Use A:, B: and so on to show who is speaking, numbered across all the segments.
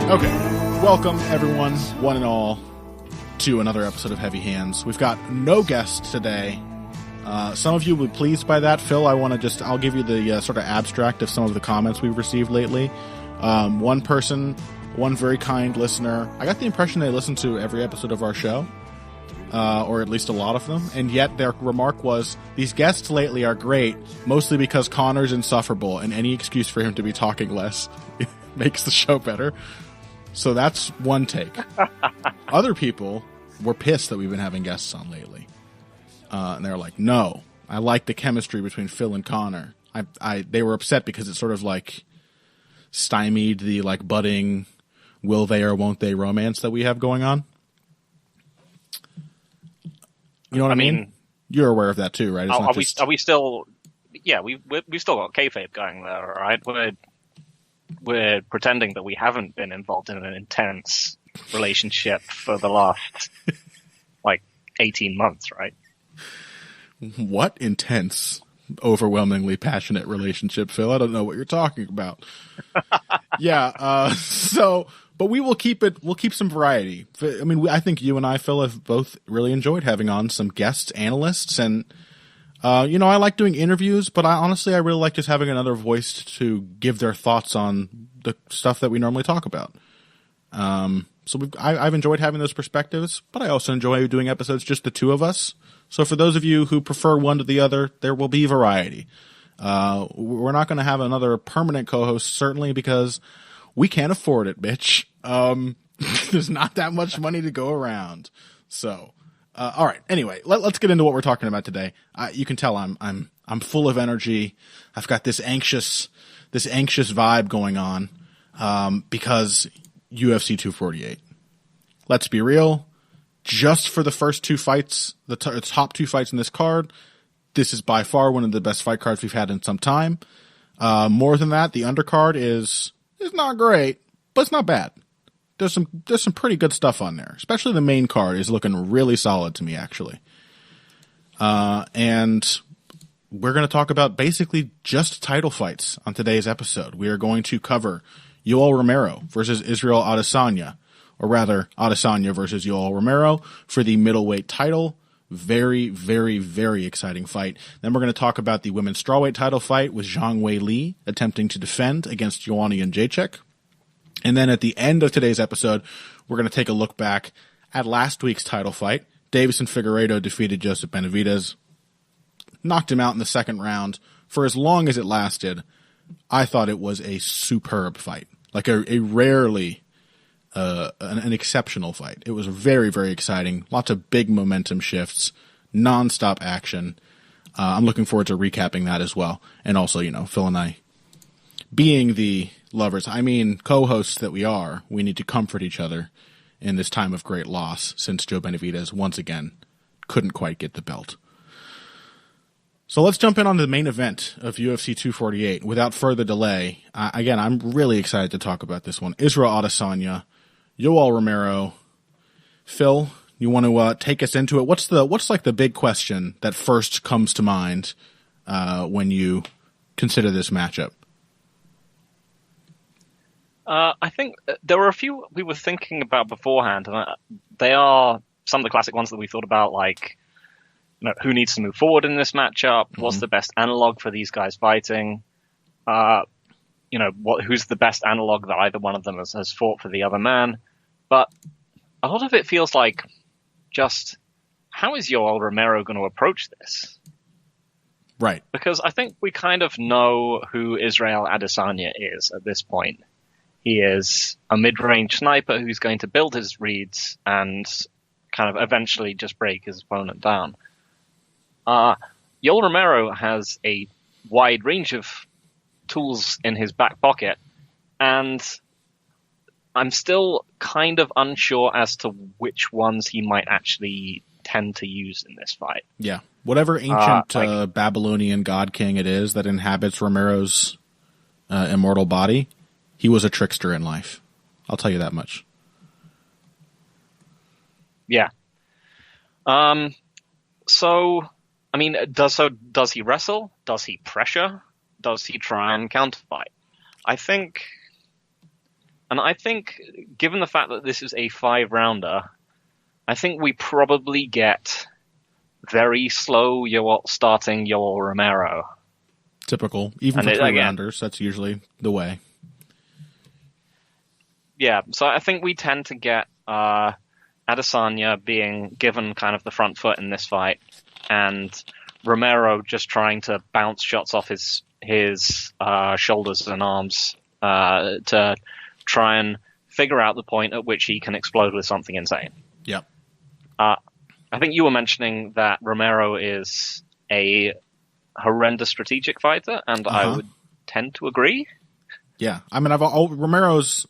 A: Okay, welcome everyone, one and all, to another episode of Heavy Hands. We've got no guests today. Some of you will be pleased by that. Phil, I'll give you the sort of abstract of some of the comments we've received lately. One person, one very kind listener, I got the impression they listened to every episode of our show, or at least a lot of them, and yet their remark was, these guests lately are great, mostly because Connor's insufferable, and any excuse for him to be talking less makes the show better. So that's one take. Other people were pissed that we've been having guests on lately. And they're like, no, I like the chemistry between Phil and Connor. They were upset because it sort of like stymied the like budding will they or won't they romance that we have going on. You know what I mean? You're aware of that too, right?
B: Are we still? Yeah, we've still got kayfabe going there, right? We're pretending that we haven't been involved in an intense relationship for the last, 18 months, right?
A: What intense, overwhelmingly passionate relationship, Phil? I don't know what you're talking about. Yeah, but we will keep it, we'll keep some variety. I mean, I think you and I, Phil, have both really enjoyed having on some guest analysts, and I like doing interviews, but I really like just having another voice to give their thoughts on the stuff that we normally talk about. I've enjoyed having those perspectives, but I also enjoy doing episodes just the two of us. So for those of you who prefer one to the other, there will be variety. We're not going to have another permanent co-host, certainly, because we can't afford it, bitch. There's not that much money to go around. So. All right. Anyway, let's get into what we're talking about today. You can tell I'm full of energy. I've got this anxious vibe going on, because UFC 248. Let's be real. Just for the first two fights, the top two fights in this card, this is by far one of the best fight cards we've had in some time. More than that, the undercard is not great, but it's not bad. There's some pretty good stuff on there. Especially the main card is looking really solid to me, actually. And we're going to talk about basically just title fights on today's episode. We are going to cover Yoel Romero versus Israel Adesanya, or rather Adesanya versus Yoel Romero for the middleweight title. Very, very, very exciting fight. Then we're going to talk about the women's strawweight title fight with Zhang Weili attempting to defend against Joanna Jędrzejczyk. And then at the end of today's episode, we're going to take a look back at last week's title fight. Deiveson Figuereido defeated Joseph Benavidez, knocked him out in the second round. For as long as it lasted, I thought it was a superb fight, like a rarely an exceptional fight. It was very, very exciting. Lots of big momentum shifts, nonstop action. I'm looking forward to recapping that as well. And also, Phil and I, being the co-hosts that we are, we need to comfort each other in this time of great loss since Joe Benavidez, once again, couldn't quite get the belt. So let's jump in on the main event of UFC 248 without further delay. Again, I'm really excited to talk about this one. Israel Adesanya, Yoel Romero. Phil, you want to take us into it? What's the big question that first comes to mind when you consider this matchup?
B: I think there were a few we were thinking about beforehand, and they are some of the classic ones that we thought about, like, who needs to move forward in this matchup? Mm-hmm. What's the best analog for these guys fighting? Who's the best analog that either one of them has fought for the other man? But a lot of it feels like just, how is Yoel Romero going to approach this?
A: Right.
B: Because I think we kind of know who Israel Adesanya is at this point. He is a mid-range sniper who's going to build his reads and kind of eventually just break his opponent down. Yoel Romero has a wide range of tools in his back pocket, and I'm still kind of unsure as to which ones he might actually tend to use in this fight.
A: Yeah. Whatever ancient Babylonian god king it is that inhabits Romero's immortal body, he was a trickster in life. I'll tell you that much.
B: Yeah. So, I mean, does he wrestle? Does he pressure? Does he try and counterfight? I think And I think, given the fact that this is a 5-rounder, I think we probably get very slow starting Yoel Romero.
A: Typical. Even for 3-rounders, that's usually the way.
B: Yeah, so I think we tend to get Adesanya being given kind of the front foot in this fight, and Romero just trying to bounce shots off his shoulders and arms to try and figure out the point at which he can explode with something insane.
A: Yep.
B: I think you were mentioning that Romero is a horrendous strategic fighter, and I would tend to agree.
A: Yeah, I mean, Romero's.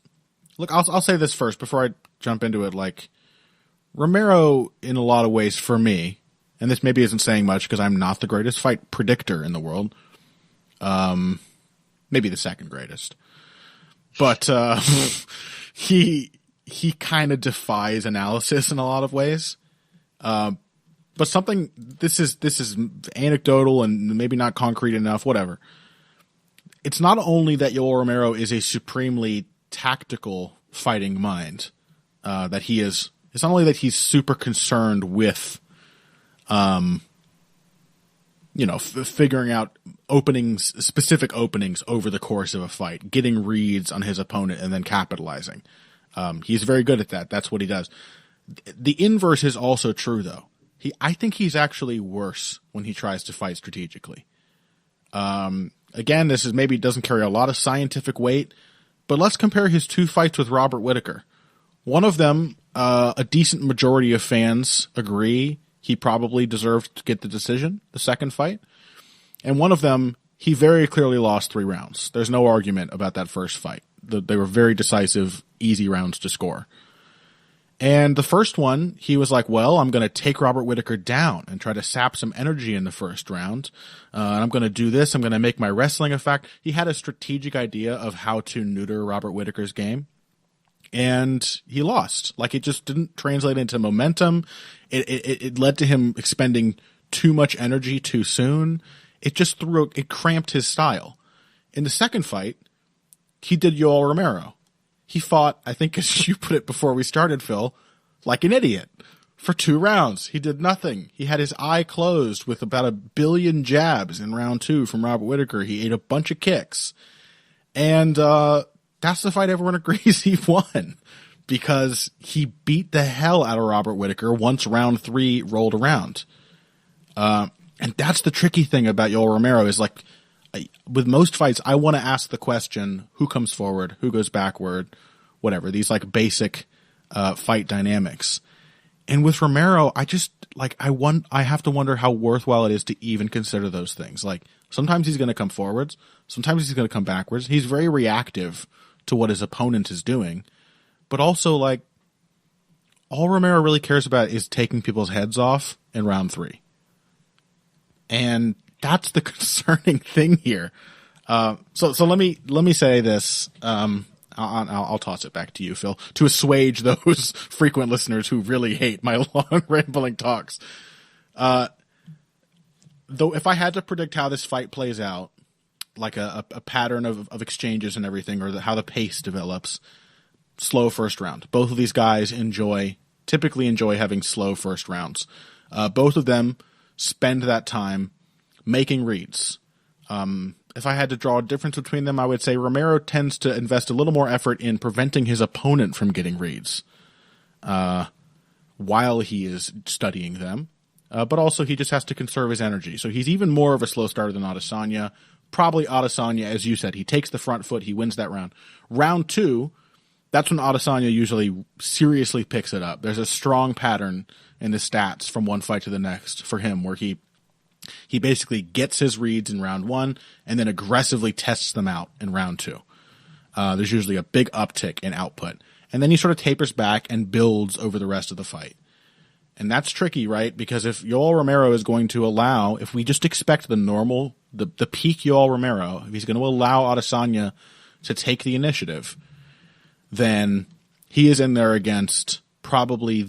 A: Look, I'll say this first before I jump into it. Like, Romero, in a lot of ways, for me, and this maybe isn't saying much because I'm not the greatest fight predictor in the world. Maybe the second greatest, but he kind of defies analysis in a lot of ways. But something this is anecdotal and maybe not concrete enough. Whatever. It's not only that Yoel Romero is a supremely tactical fighting mind, that he is. It's not only that he's super concerned with, figuring out specific openings over the course of a fight, getting reads on his opponent and then capitalizing. He's very good at that. That's what he does. The inverse is also true, though. I think he's actually worse when he tries to fight strategically. Again, this is maybe doesn't carry a lot of scientific weight, but let's compare his 2 fights with Robert Whittaker. One of them, a decent majority of fans agree he probably deserved to get the decision, the second fight. And one of them, he very clearly lost 3 rounds. There's no argument about that first fight. They were very decisive, easy rounds to score. And the first one, he was like, well, I'm going to take Robert Whittaker down and try to sap some energy in the first round. And I'm going to do this. I'm going to make my wrestling effect. He had a strategic idea of how to neuter Robert Whittaker's game. And he lost. Like, it just didn't translate into momentum. It led to him expending too much energy too soon. It just it cramped his style. In the second fight, he did Yoel Romero. He fought, I think as you put it before we started, Phil, like an idiot. For 2 rounds, he did nothing. He had his eye closed with about 1 billion jabs in round 2 from Robert Whittaker. He ate a bunch of kicks. And that's the fight everyone agrees he won, because he beat the hell out of Robert Whittaker once round 3 rolled around. And that's the tricky thing about Yoel Romero is, like, with most fights, I want to ask the question, who comes forward, who goes backward, whatever, these like basic fight dynamics. And with Romero, I just like, I have to wonder how worthwhile it is to even consider those things. Like, sometimes he's going to come forwards, sometimes he's going to come backwards. He's very reactive to what his opponent is doing, but also, like, all Romero really cares about is taking people's heads off in round 3. And that's the concerning thing here. So let me say this. I'll toss it back to you, Phil, to assuage those frequent listeners who really hate my long rambling talks. Though, if I had to predict how this fight plays out, like a pattern of exchanges and everything, or how the pace develops, slow first round. Both of these guys typically enjoy having slow first rounds. Both of them spend that time making reads. If I had to draw a difference between them, I would say Romero tends to invest a little more effort in preventing his opponent from getting reads while he is studying them. But also he just has to conserve his energy. So he's even more of a slow starter than Adesanya. Probably Adesanya, as you said, he takes the front foot, he wins that round. Round 2, that's when Adesanya usually seriously picks it up. There's a strong pattern in the stats from one fight to the next for him, where he basically gets his reads in round 1 and then aggressively tests them out in round 2. There's usually a big uptick in output. And then he sort of tapers back and builds over the rest of the fight. And that's tricky, right? Because if Yoel Romero is going to allow, if we just expect the normal, the peak Yoel Romero, if he's going to allow Adesanya to take the initiative, then he is in there against probably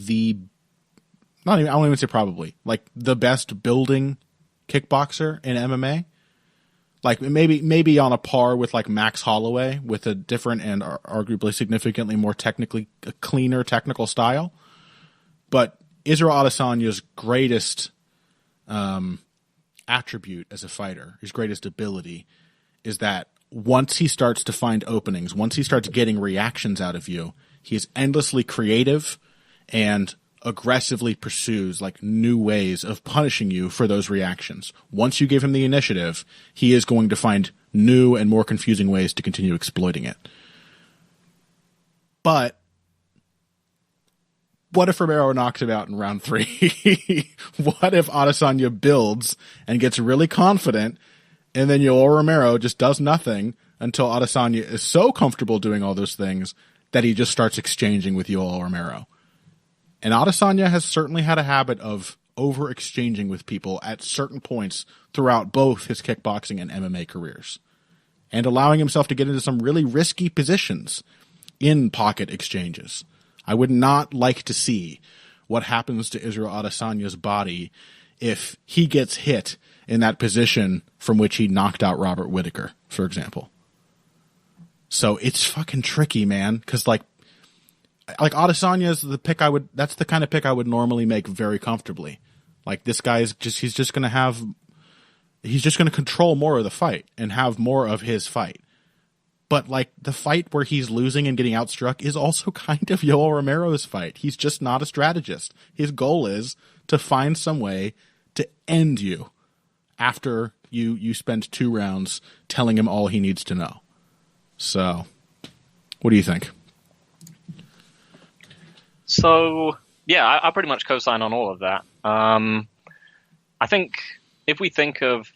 A: I won't even say probably, like the best building kickboxer in MMA. Like maybe on a par with like Max Holloway, with a different and arguably significantly more technically cleaner technical style. But Israel Adesanya's greatest attribute as a fighter, his greatest ability, is that once he starts to find openings, once he starts getting reactions out of you, he is endlessly creative and aggressively pursues like new ways of punishing you for those reactions. Once you give him the initiative, he is going to find new and more confusing ways to continue exploiting it. But what if Romero knocked him out in round 3? What if Adesanya builds and gets really confident, and then Yoel Romero just does nothing until Adesanya is so comfortable doing all those things that he just starts exchanging with Yoel Romero? And Adesanya has certainly had a habit of over-exchanging with people at certain points throughout both his kickboxing and MMA careers, and allowing himself to get into some really risky positions in pocket exchanges. I would not like to see what happens to Israel Adesanya's body if he gets hit in that position from which he knocked out Robert Whittaker, for example. So it's fucking tricky, man, because like Adesanya is the pick that's the kind of pick I would normally make very comfortably. Like, this guy is he's just going to control more of the fight and have more of his fight. But like, the fight where he's losing and getting outstruck is also kind of Yoel Romero's fight. He's just not a strategist. His goal is to find some way to end you after you spend 2 rounds telling him all he needs to know. So, what do you think?
B: So, yeah, I pretty much co-sign on all of that. I think if we think of...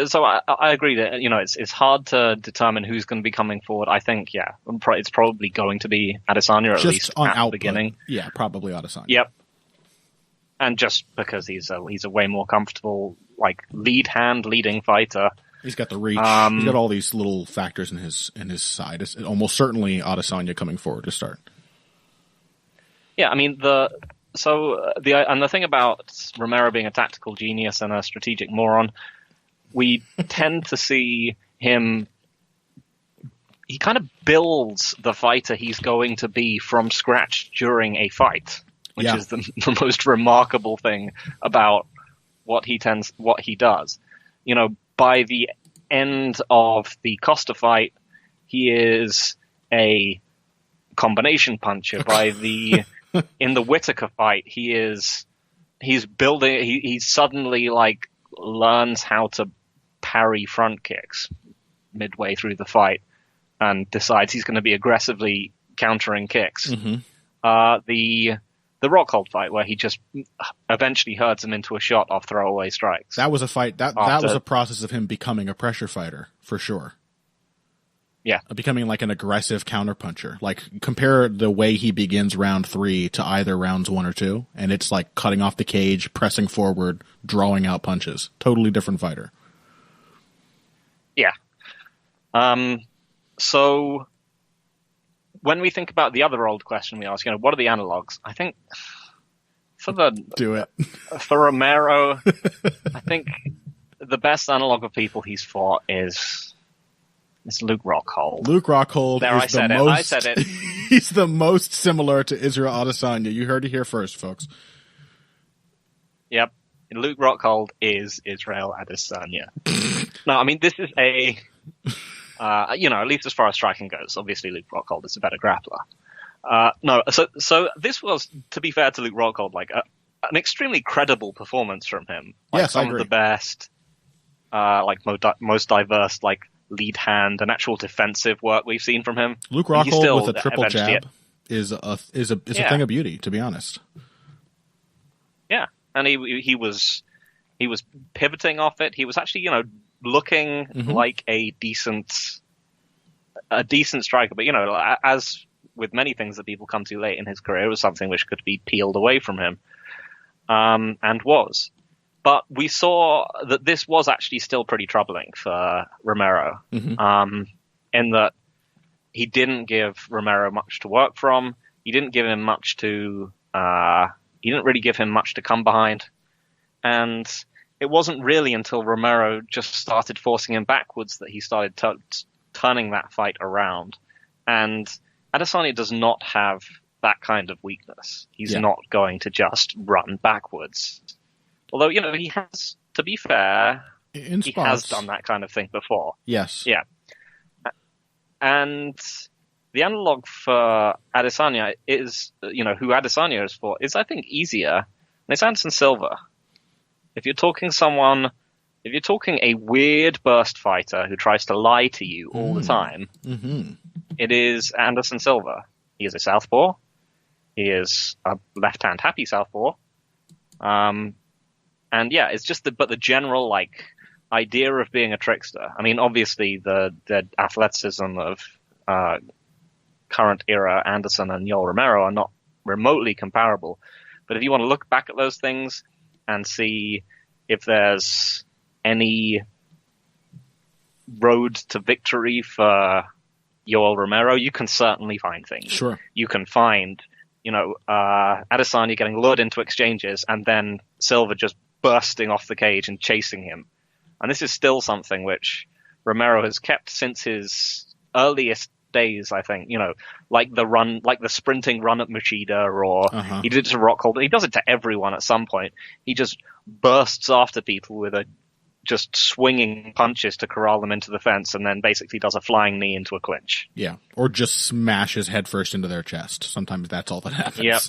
B: So I agree that, you know, it's hard to determine who's going to be coming forward. I think, yeah, it's probably going to be Adesanya, at least
A: on
B: at
A: output.
B: The beginning.
A: Yeah, probably Adesanya.
B: Yep. And just because he's a way more comfortable, like, leading fighter.
A: He's got the reach. He's got all these little factors in his side. It's almost certainly Adesanya coming forward to start.
B: Yeah, I mean, the thing about Romero being a tactical genius and a strategic moron, we tend to see him. He kind of builds the fighter he's going to be from scratch during a fight, which is the most remarkable thing about what he does. You know, by the end of the Costa fight, he is a combination puncher. By the in the Whittaker fight, he's building. He suddenly like learns how to parry front kicks midway through the fight, and decides he's going to be aggressively countering kicks. Mm-hmm. The Rockhold fight, where he just eventually herds him into a shot off throwaway strikes.
A: That was a fight. That was a process of him becoming a pressure fighter, for sure.
B: Yeah.
A: Becoming like an aggressive counterpuncher. Like, compare the way he begins round 3 to either rounds 1 or 2, and it's like cutting off the cage, pressing forward, drawing out punches. Totally different fighter.
B: Yeah. So when we think about the other old question we ask, you know, what are the analogs? I think for Romero, I think the best analog of people he's fought is Luke Rockhold.
A: Luke Rockhold
B: I said it.
A: He's the most similar to Israel Adesanya. You heard it here first, folks.
B: Yep. Luke Rockhold is Israel Adesanya. No, I mean, this is at least as far as striking goes, obviously Luke Rockhold is a better grappler. So this was, to be fair to Luke Rockhold, like an extremely credible performance from him. Like,
A: yes, I agree.
B: Some of the best, most diverse, like, lead hand and actual defensive work we've seen from him.
A: Luke Rockhold with a triple jab is a thing of beauty, to be honest. Yeah, and
B: he was pivoting off it. He was actually, you know, looking like a decent striker, but, you know, as with many things that people come to late in his career, it was something which could be peeled away from him, and was. But we saw that this was actually still pretty troubling for Romero, in that he didn't give Romero much to work from. He didn't give him much to. He didn't really give him much to come behind, and it wasn't really until Romero just started forcing him backwards that he started turning that fight around. And Adesanya does not have that kind of weakness. He's not going to just run backwards. Although, he has, to be fair, he has done that kind of thing before.
A: Yes.
B: Yeah. And the analog for Adesanya is, who Adesanya is for, is, I think, easier. And it's Anderson Silva. If you're talking a weird burst fighter who tries to lie to you all the time, it is Anderson Silva. He is a southpaw. He is a left-hand happy southpaw. And yeah, it's just the general, idea of being a trickster. I mean, obviously the athleticism of current era Anderson and Yoel Romero are not remotely comparable. But if you want to look back at those things and see if there's any road to victory for Yoel Romero, you can certainly find things.
A: Sure.
B: You can find, Adesanya getting lured into exchanges and then Silva just bursting off the cage and chasing him. And this is still something which Romero has kept since his earliest days, I think, like the sprinting run at Machida, or he did it to Rockhold. He does it to everyone at some point. He just bursts after people with just swinging punches to corral them into the fence, and then basically does a flying knee into a clinch.
A: Yeah, or just smashes headfirst into their chest. Sometimes that's all that happens.
B: Yep.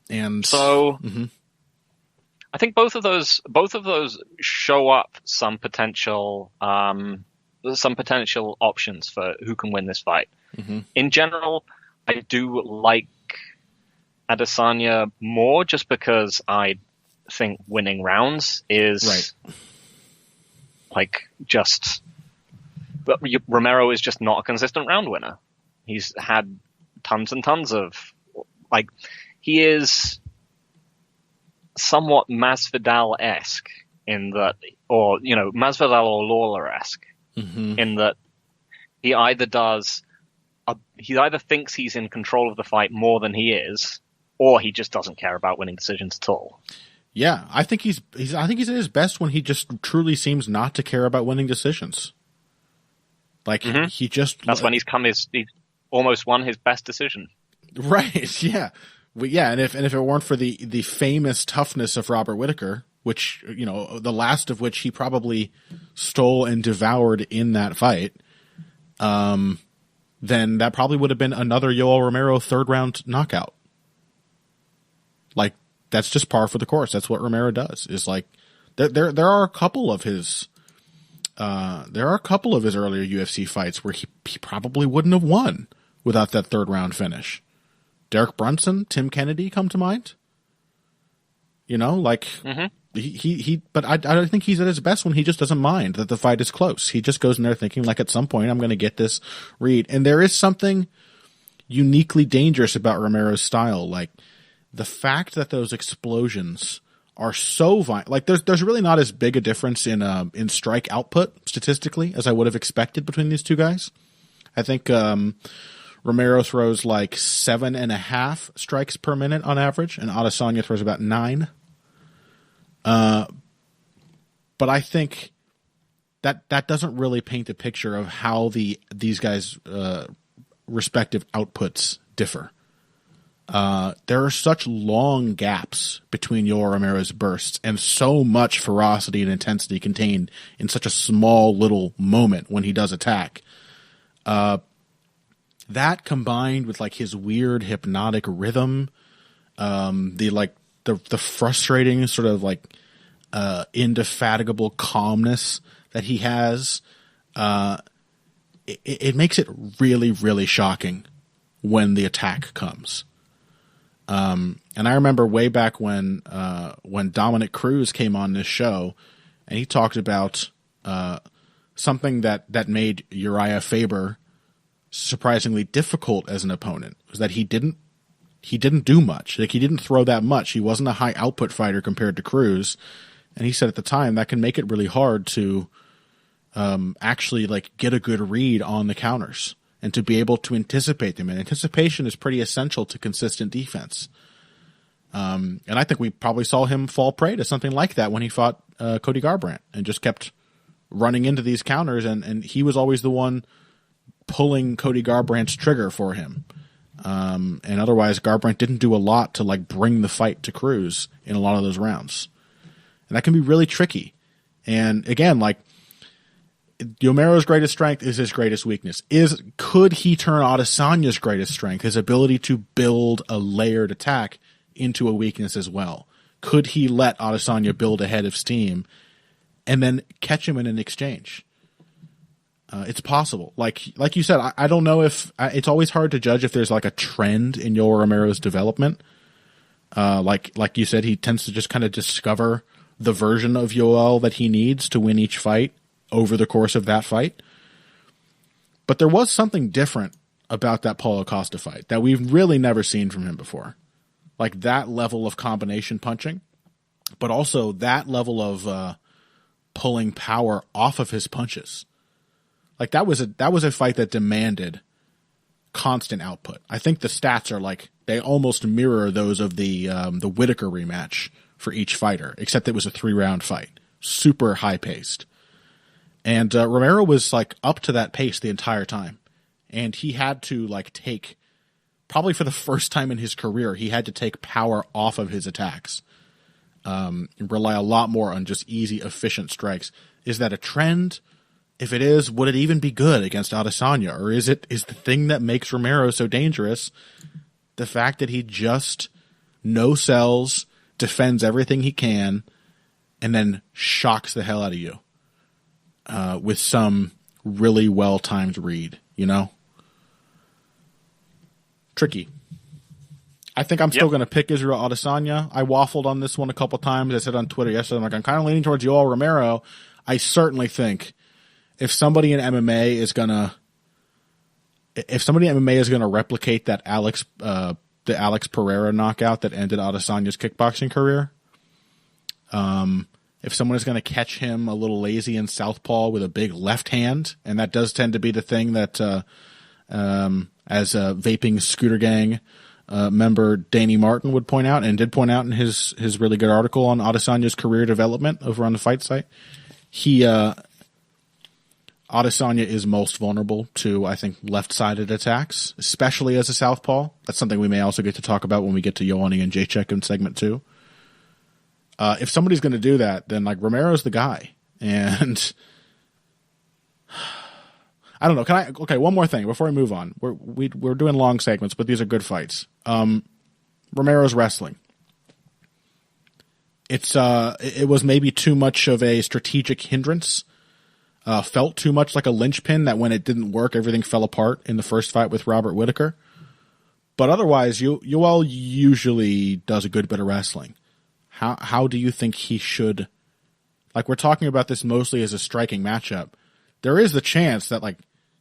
A: And
B: so, I think both of those show up some potential options for who can win this fight. In general, I do like Adesanya more, just because I think winning rounds is but Romero is just not a consistent round winner. He's had tons and tons of, he is somewhat Masvidal-esque in that, or, Masvidal or Lawler-esque in that he either thinks he's in control of the fight more than he is, or he just doesn't care about winning decisions at all.
A: Yeah, I think he's at his best when he just truly seems not to care about winning decisions. He just,
B: that's when he's almost won his best decision.
A: Right. Yeah. And if it weren't for the famous toughness of Robert Whittaker, which, the last of which he probably stole and devoured in that fight, then that probably would have been another Yoel Romero third round knockout. That's just par for the course. That's what Romero does. Is there are a couple of his earlier UFC fights where he probably wouldn't have won without that third round finish. Derek Brunson, Tim Kennedy come to mind. But I think he's at his best when he just doesn't mind that the fight is close. He just goes in there thinking, at some point I'm going to get this read. And there is something uniquely dangerous about Romero's style. The fact that those explosions are so violent, there's really not as big a difference in strike output statistically as I would have expected between these two guys. I think, Romero throws 7.5 strikes per minute on average, and Adesanya throws about 9. But I think that doesn't really paint the picture of how these guys' respective outputs differ. There are such long gaps between Yoel Romero's bursts, and so much ferocity and intensity contained in such a small little moment when he does attack. That combined with his weird hypnotic rhythm, the frustrating sort of indefatigable calmness that he has, it makes it really, really shocking when the attack comes. And I remember way back when Dominic Cruz came on this show, and he talked about something that made Uriah Faber surprisingly difficult as an opponent, was that he didn't do much. He didn't throw that much. He wasn't a high output fighter compared to Cruz. And he said at the time that can make it really hard to actually get a good read on the counters and to be able to anticipate them. And anticipation is pretty essential to consistent defense. And I think we probably saw him fall prey to something like that when he fought Cody Garbrandt and just kept running into these counters, and he was always the one pulling Cody Garbrandt's trigger for him. And otherwise, Garbrandt didn't do a lot to like bring the fight to Cruz in a lot of those rounds. And that can be really tricky. And again, like, Romero's greatest strength is his greatest weakness. Could he turn Adesanya's greatest strength, his ability to build a layered attack, into a weakness as well? Could he let Adesanya build a head of steam and then catch him in an exchange? It's possible. Like you said, I don't know if it's always hard to judge if there's like a trend in Yoel Romero's development. Like you said, he tends to just kind of discover the version of Yoel that he needs to win each fight over the course of that fight. But there was something different about that Paulo Costa fight that we've really never seen from him before. Like that level of combination punching, but also that level of pulling power off of his punches. Like that was a fight that demanded constant output. I think the stats are like they almost mirror those of the Whitaker rematch for each fighter, except it was a 3-round fight, super high paced. And Romero was like up to that pace the entire time, and he had to like take, probably for the first time in his career, he had to take power off of his attacks, and rely a lot more on just easy, efficient strikes. Is that a trend? If it is, would it even be good against Adesanya? Or is the thing that makes Romero so dangerous the fact that he just no sells, defends everything he can, and then shocks the hell out of you with some really well-timed read, you know? Tricky. I think I'm still going to pick Israel Adesanya. I waffled on this one a couple times. I said on Twitter yesterday, I'm kind of leaning towards Yoel Romero. I certainly think if somebody in MMA is going to replicate that the Alex Pereira knockout that ended Adesanya's kickboxing career, if someone is going to catch him a little lazy in southpaw with a big left hand, and that does tend to be the thing that as a vaping scooter gang member Danny Martin would point out, and did point out in his really good article on Adesanya's career development over on the Fight Site, Adesanya is most vulnerable to, I think, left-sided attacks, especially as a southpaw. That's something we may also get to talk about when we get to Ioane and Jędrzejczyk in segment 2. If somebody's going to do that, then like Romero's the guy. And I don't know. Okay, one more thing before we move on. We're doing long segments, but these are good fights. Romero's wrestling. It was maybe too much of a strategic hindrance. Felt too much like a linchpin that when it didn't work, everything fell apart in the first fight with Robert Whitaker. But otherwise, Yoel usually does a good bit of wrestling. How do you think he should? Like, we're talking about this mostly as a striking matchup. There is the chance that like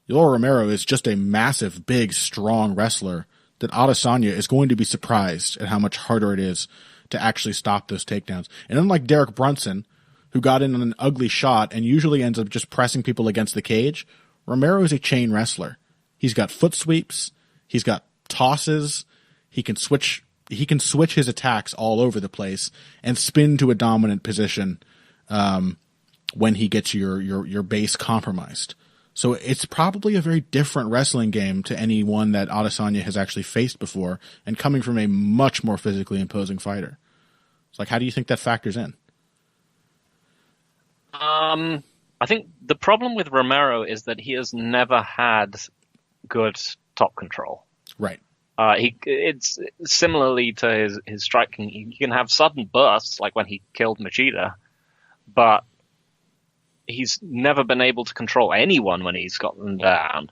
A: Yoel Romero is just a massive, big, strong wrestler that Adesanya is going to be surprised at how much harder it is to actually stop those takedowns. And unlike Derek Brunson, who got in on an ugly shot and usually ends up just pressing people against the cage, Romero is a chain wrestler. He's got foot sweeps. He's got tosses. He can switch his attacks all over the place and spin to a dominant position when he gets your base compromised. So it's probably a very different wrestling game to any one that Adesanya has actually faced before, and coming from a much more physically imposing fighter. It's like, how do you think that factors in?
B: I think the problem with Romero is that he has never had good top control.
A: Right.
B: It's similarly to his striking. He can have sudden bursts, like when he killed Machida, but he's never been able to control anyone when he's got them down.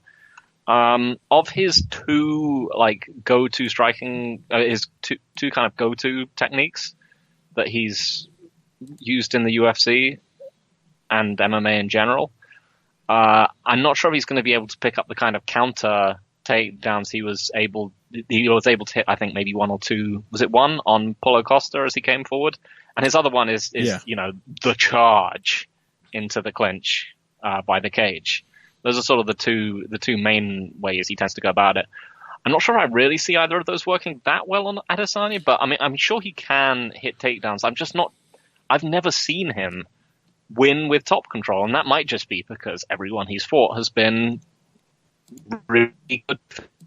B: Of his two like go-to striking, his two kind of go-to techniques that he's used in the UFC and MMA in general, I'm not sure if he's going to be able to pick up the kind of counter takedowns he was able to hit. I think maybe one or two. Was it one on Paulo Costa as he came forward? And his other one is the charge into the clinch by the cage. Those are sort of the two main ways he tends to go about it. I'm not sure I really see either of those working that well on Adesanya, but I mean, I'm sure he can hit takedowns. I've never seen him win with top control, and that might just be because everyone he's fought has been really good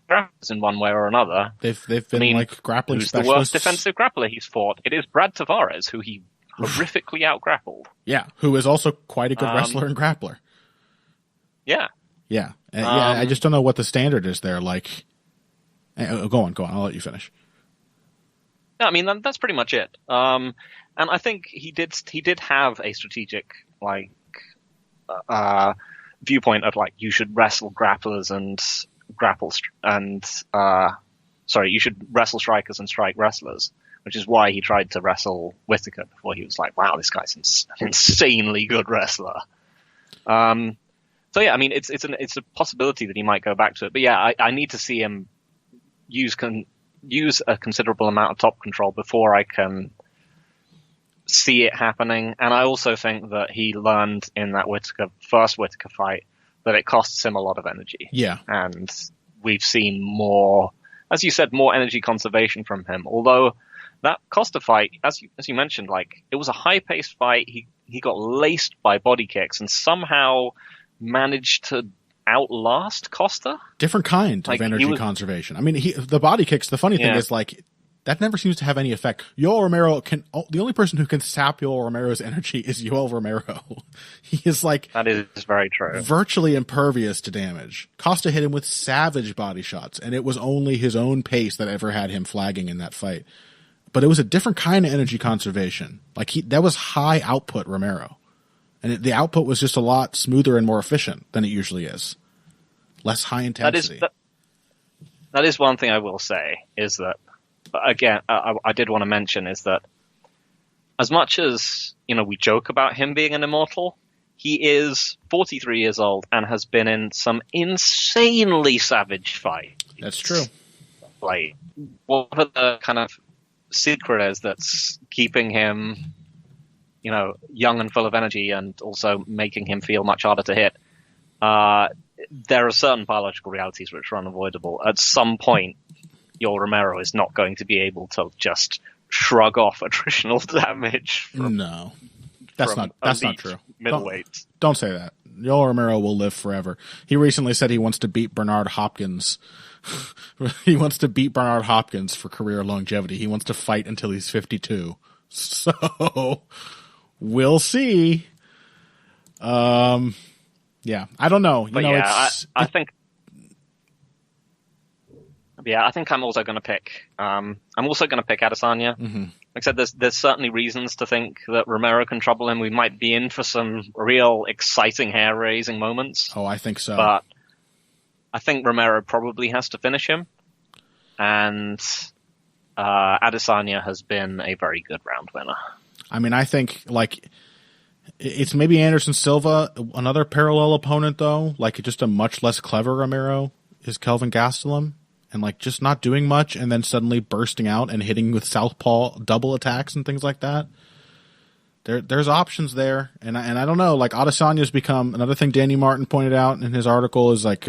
B: grapplers in one way or another.
A: They've been like grappling
B: who's
A: specialists.
B: The worst defensive grappler he's fought? It is Brad Tavares, who he horrifically out-grappled.
A: Yeah, who is also quite a good wrestler and grappler.
B: Yeah.
A: Yeah. I just don't know what the standard is there. Like, go on. I'll let you finish.
B: No, I mean, that's pretty much it. And I think he did have a strategic, like, viewpoint of, like, you should wrestle grapplers and you should wrestle strikers and strike wrestlers, which is why he tried to wrestle Whittaker before he was like, wow, this guy's an insanely good wrestler. So yeah, I mean, it's a possibility that he might go back to it. But yeah, I need to see him use a considerable amount of top control before I can see it happening. And I also think that he learned in that first Whittaker fight that it costs him a lot of energy.
A: Yeah.
B: And we've seen more, as you said, more energy conservation from him. Although that Costa fight, as you mentioned, like, it was a high-paced fight. He got laced by body kicks and somehow managed to outlast Costa.
A: Different kind of energy conservation. I mean, the body kicks, the funny thing is, like, that never seems to have any effect. Yoel Romero the only person who can sap Yoel Romero's energy is Yoel Romero. He is like...
B: That is very true.
A: Virtually impervious to damage. Costa hit him with savage body shots, and it was only his own pace that ever had him flagging in that fight. But it was a different kind of energy conservation. Like, that was high output Romero. And the output was just a lot smoother and more efficient than it usually is. Less high intensity.
B: That is one thing I will say, is that, again, I did want to mention, is that as much as, we joke about him being an immortal, he is 43 years old and has been in some insanely savage fights.
A: That's true.
B: Like, whatever the kind of secret is that's keeping him, young and full of energy and also making him feel much harder to hit. There are certain biological realities which are unavoidable. At some point, Yoel Romero is not going to be able to just shrug off attritional damage.
A: No, that's not true.
B: Middleweight.
A: Don't say that. Yoel Romero will live forever. He recently said he wants to beat Bernard Hopkins. He wants to beat Bernard Hopkins for career longevity. He wants to fight until he's 52. So we'll see. Yeah, I don't know.
B: I think I'm also going to pick. I'm also going to pick Adesanya.
A: Mm-hmm.
B: Like I said, there's certainly reasons to think that Romero can trouble him. We might be in for some real exciting, hair-raising moments.
A: Oh, I think so.
B: But I think Romero probably has to finish him, and Adesanya has been a very good round winner.
A: I mean, I think, like, it's maybe Anderson Silva, another parallel opponent, though. Like, just a much less clever Romero is Kelvin Gastelum. And, like, just not doing much and then suddenly bursting out and hitting with southpaw double attacks and things like that. There's options there. And I don't know, like, Adesanya's become, another thing Danny Martin pointed out in his article is, like,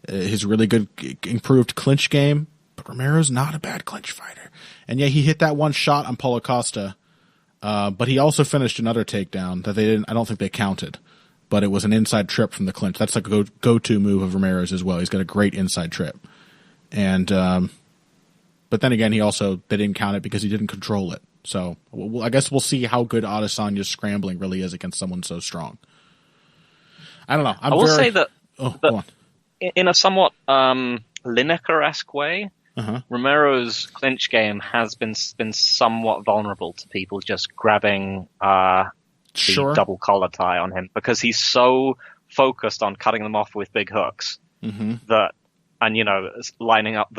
A: his really good improved clinch game. But Romero's not a bad clinch fighter. And yeah, he hit that one shot on Paulo Costa. But he also finished another takedown that I don't think they counted. But it was an inside trip from the clinch. That's like a go-to move of Romero's as well. He's got a great inside trip. And, but then again, they didn't count it because he didn't control it. So I guess we'll see how good Adesanya's scrambling really is against someone so strong. I don't know.
B: I will say that, in a somewhat, Lineker-esque way, Romero's clinch game has been somewhat vulnerable to people just grabbing, the double collar tie on him because he's so focused on cutting them off with big hooks that, and lining up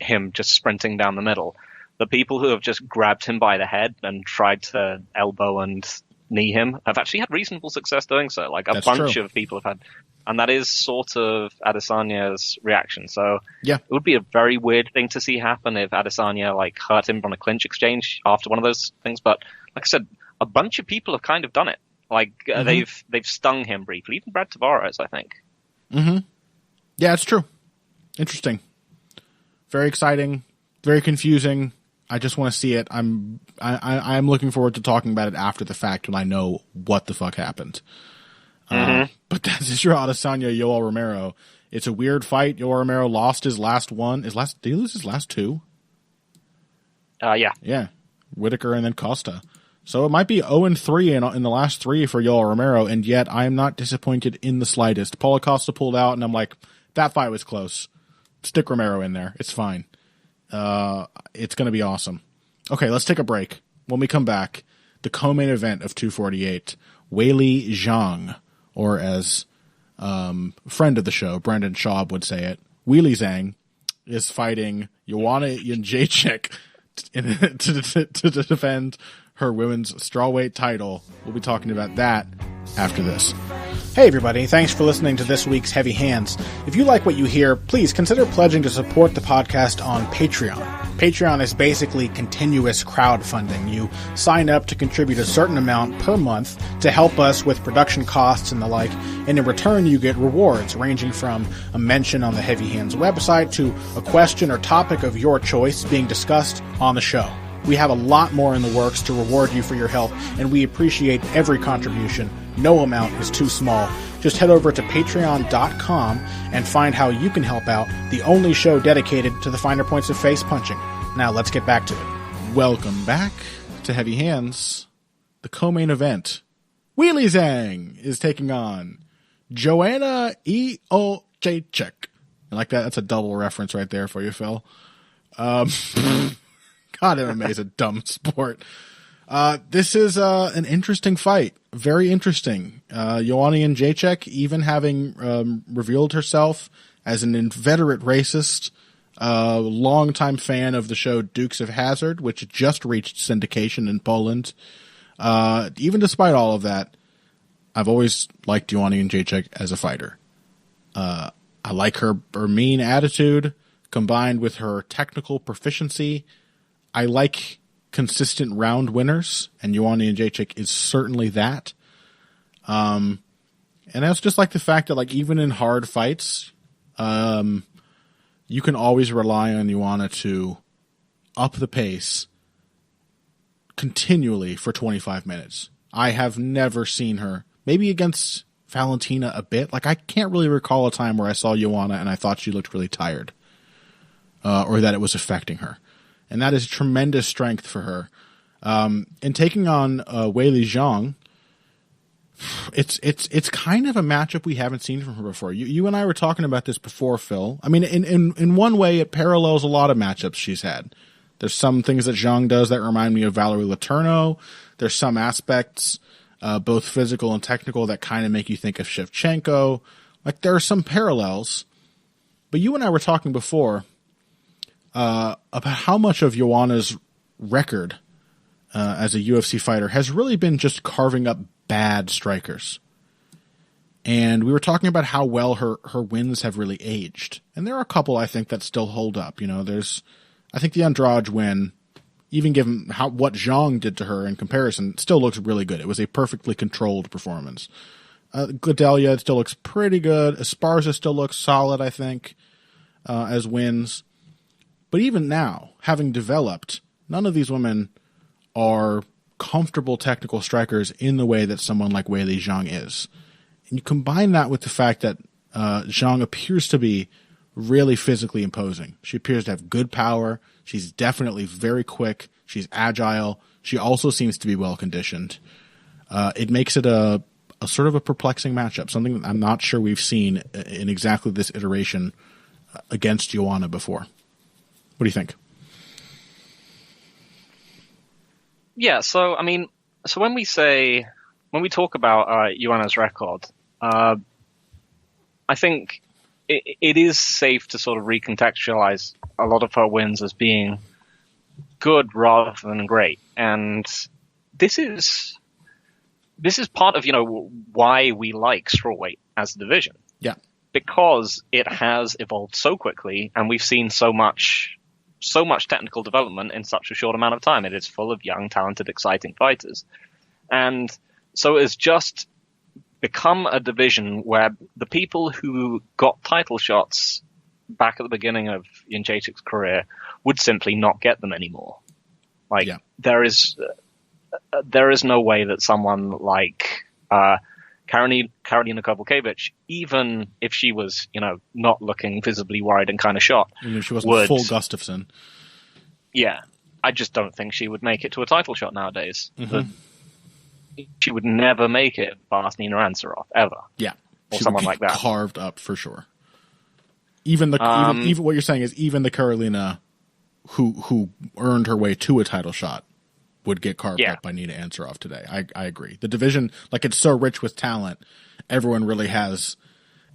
B: him just sprinting down the middle. The people who have just grabbed him by the head and tried to elbow and knee him have actually had reasonable success doing so. Like a bunch of people have had, and that is sort of Adesanya's reaction. So
A: yeah,
B: it would be a very weird thing to see happen if Adesanya like hurt him on a clinch exchange after one of those things. But like I said, a bunch of people have kind of done it. Like they've stung him briefly. Even Brad Tavares, I think.
A: Mm-hmm. Yeah, it's true. Interesting. Very exciting. Very confusing. I just want to see it. I'm looking forward to talking about it after the fact when I know what the fuck happened. But that's Israel Adesanya, Yoel Romero. It's a weird fight. Yoel Romero lost his last one. Did he lose his last two?
B: Yeah.
A: Yeah. Whitaker and then Costa. So it might be 0-3 in the last three for Yoel Romero, and yet I am not disappointed in the slightest. Paulo Costa pulled out, and I'm like, that fight was close. Stick Romero in there. It's fine. It's going to be awesome. Okay, let's take a break. When we come back, the co-main event of 248, Weili Zhang, or as friend of the show, Brendan Schaub would say it, Weili Zhang, is fighting Joanna Jędrzejczyk to defend her women's strawweight title. We'll be talking about that after this.
C: Hey everybody, thanks for listening to this week's Heavy Hands. If you like what you hear, please consider pledging to support the podcast on Patreon. Patreon is basically continuous crowdfunding. You sign up to contribute a certain amount per month to help us with production costs and the like, and in return you get rewards ranging from a mention on the Heavy Hands website to a question or topic of your choice being discussed on the show. We have a lot more in the works to reward you for your help, and we appreciate every contribution. No amount is too small. Just head over to patreon.com and find how you can help out, the only show dedicated to the finer points of face punching. Now let's get back to it.
A: Welcome back to Heavy Hands, the co-main event. Weili Zhang is taking on Joanna Jędrzejczyk. I like that. That's a double reference right there for you, Phil. God, MMA is a dumb sport. This is an interesting fight. Very interesting. Joanna Jędrzejczyk, even having revealed herself as an inveterate racist, longtime fan of the show Dukes of Hazzard, which just reached syndication in Poland. Even despite all of that, I've always liked Joanna Jędrzejczyk as a fighter. I like her mean attitude combined with her technical proficiency. I like consistent round winners, and Joanna Jędrzejczyk is certainly that. And that's just like the fact that, like, even in hard fights, you can always rely on Joanna to up the pace continually for 25 minutes. I have never seen her, maybe against Valentina a bit. Like, I can't really recall a time where I saw Joanna and I thought she looked really tired, or that it was affecting her. And that is tremendous strength for her. In taking on Weili Zhang, it's kind of a matchup we haven't seen from her before. You and I were talking about this before, Phil. I mean, in one way, it parallels a lot of matchups she's had. There's some things that Zhang does that remind me of Valerie Letourneau. There's some aspects, both physical and technical, that kind of make you think of Shevchenko. Like, there are some parallels. But you and I were talking before about how much of Joanna's record as a UFC fighter has really been just carving up bad strikers. And we were talking about how well her wins have really aged. And there are a couple, I think, that still hold up. You know, I think the Andrade win, even given what Zhang did to her in comparison, still looks really good. It was a perfectly controlled performance. Gadelha still looks pretty good. Esparza still looks solid, I think, as wins. But even now, having developed, none of these women are comfortable technical strikers in the way that someone like Weili Zhang is. And you combine that with the fact that Zhang appears to be really physically imposing. She appears to have good power. She's definitely very quick. She's agile. She also seems to be well conditioned. It makes it a sort of a perplexing matchup, something that I'm not sure we've seen in exactly this iteration against Joanna before. What do you think?
B: Yeah, so, I mean, when we talk about Joanna's record, I think it is safe to sort of recontextualize a lot of her wins as being good rather than great. And this is part of, why we like strawweight as a division.
A: Yeah.
B: Because it has evolved so quickly, and we've seen so much technical development in such a short amount of time. It is full of young, talented, exciting fighters. And so it's just become a division where the people who got title shots back at the beginning of Jędrzejczyk's career would simply not get them anymore. Like, there is no way that someone like Karolina Kowalkiewicz, even if she was, not looking visibly worried and kind of shot,
A: even if she wasn't full Gustafsson.
B: Yeah, I just don't think she would make it to a title shot nowadays.
A: Mm-hmm.
B: She would never make it past Nina Ansaroff, ever.
A: Yeah,
B: or someone like that.
A: Carved up for sure. Even what you're saying is even the Karolina who earned her way to a title shot would get carved up by Nina Ansaroff today. I agree. The division, like, it's so rich with talent, everyone really has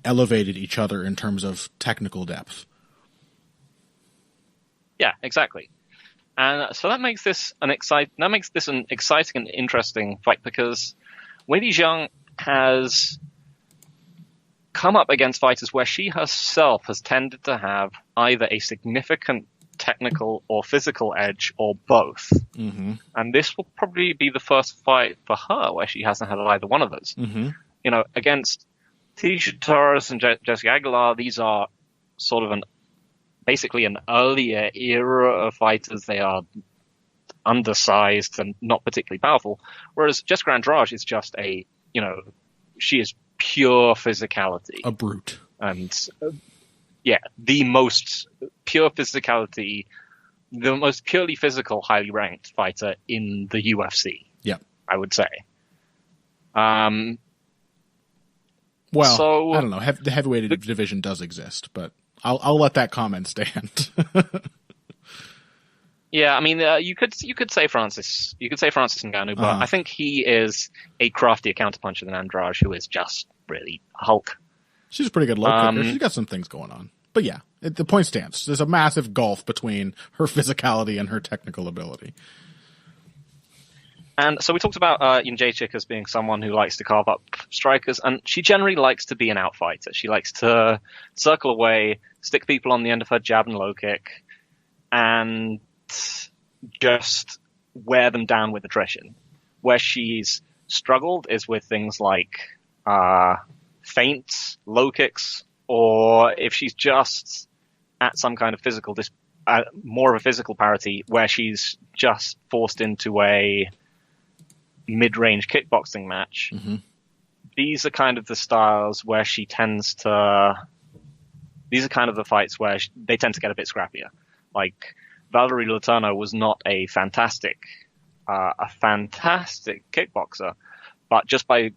A: elevated each other in terms of technical depth.
B: Yeah, exactly. And so that makes this an exciting and interesting fight, because Weili Zhang has come up against fighters where she herself has tended to have either a significant technical or physical edge, or both.
A: Mm-hmm.
B: And this will probably be the first fight for her where she hasn't had either one of those.
A: Mm-hmm.
B: Against Tecia Torres and Jessica Aguilar, these are sort of basically an earlier era of fighters. They are undersized and not particularly powerful, whereas Jessica Andrade is just she is pure physicality.
A: A brute.
B: And the most pure physicality, the most purely physical, highly ranked fighter in the UFC.
A: Yeah,
B: I would say.
A: Well, so, I don't know. The heavyweight division does exist, but I'll let that comment stand.
B: Yeah, I mean, you could say Francis Ngannou, but I think he is a craftier counterpuncher than Andrade, who is just really Hulk.
A: She's a pretty good low kicker. She's got some things going on. But yeah, the point stands. There's a massive gulf between her physicality and her technical ability.
B: And so we talked about Jędrzejczyk as being someone who likes to carve up strikers, and she generally likes to be an outfighter. She likes to circle away, stick people on the end of her jab and low kick, and just wear them down with attrition. Where she's struggled is with things like feints, low kicks, or if she's just at some kind of physical, more of a physical parity, where she's just forced into a mid-range kickboxing match.
A: Mm-hmm.
B: These are kind of the styles where she tends to. These are kind of the fights where they tend to get a bit scrappier. Like Valerie Letourneau was not a fantastic kickboxer, but just by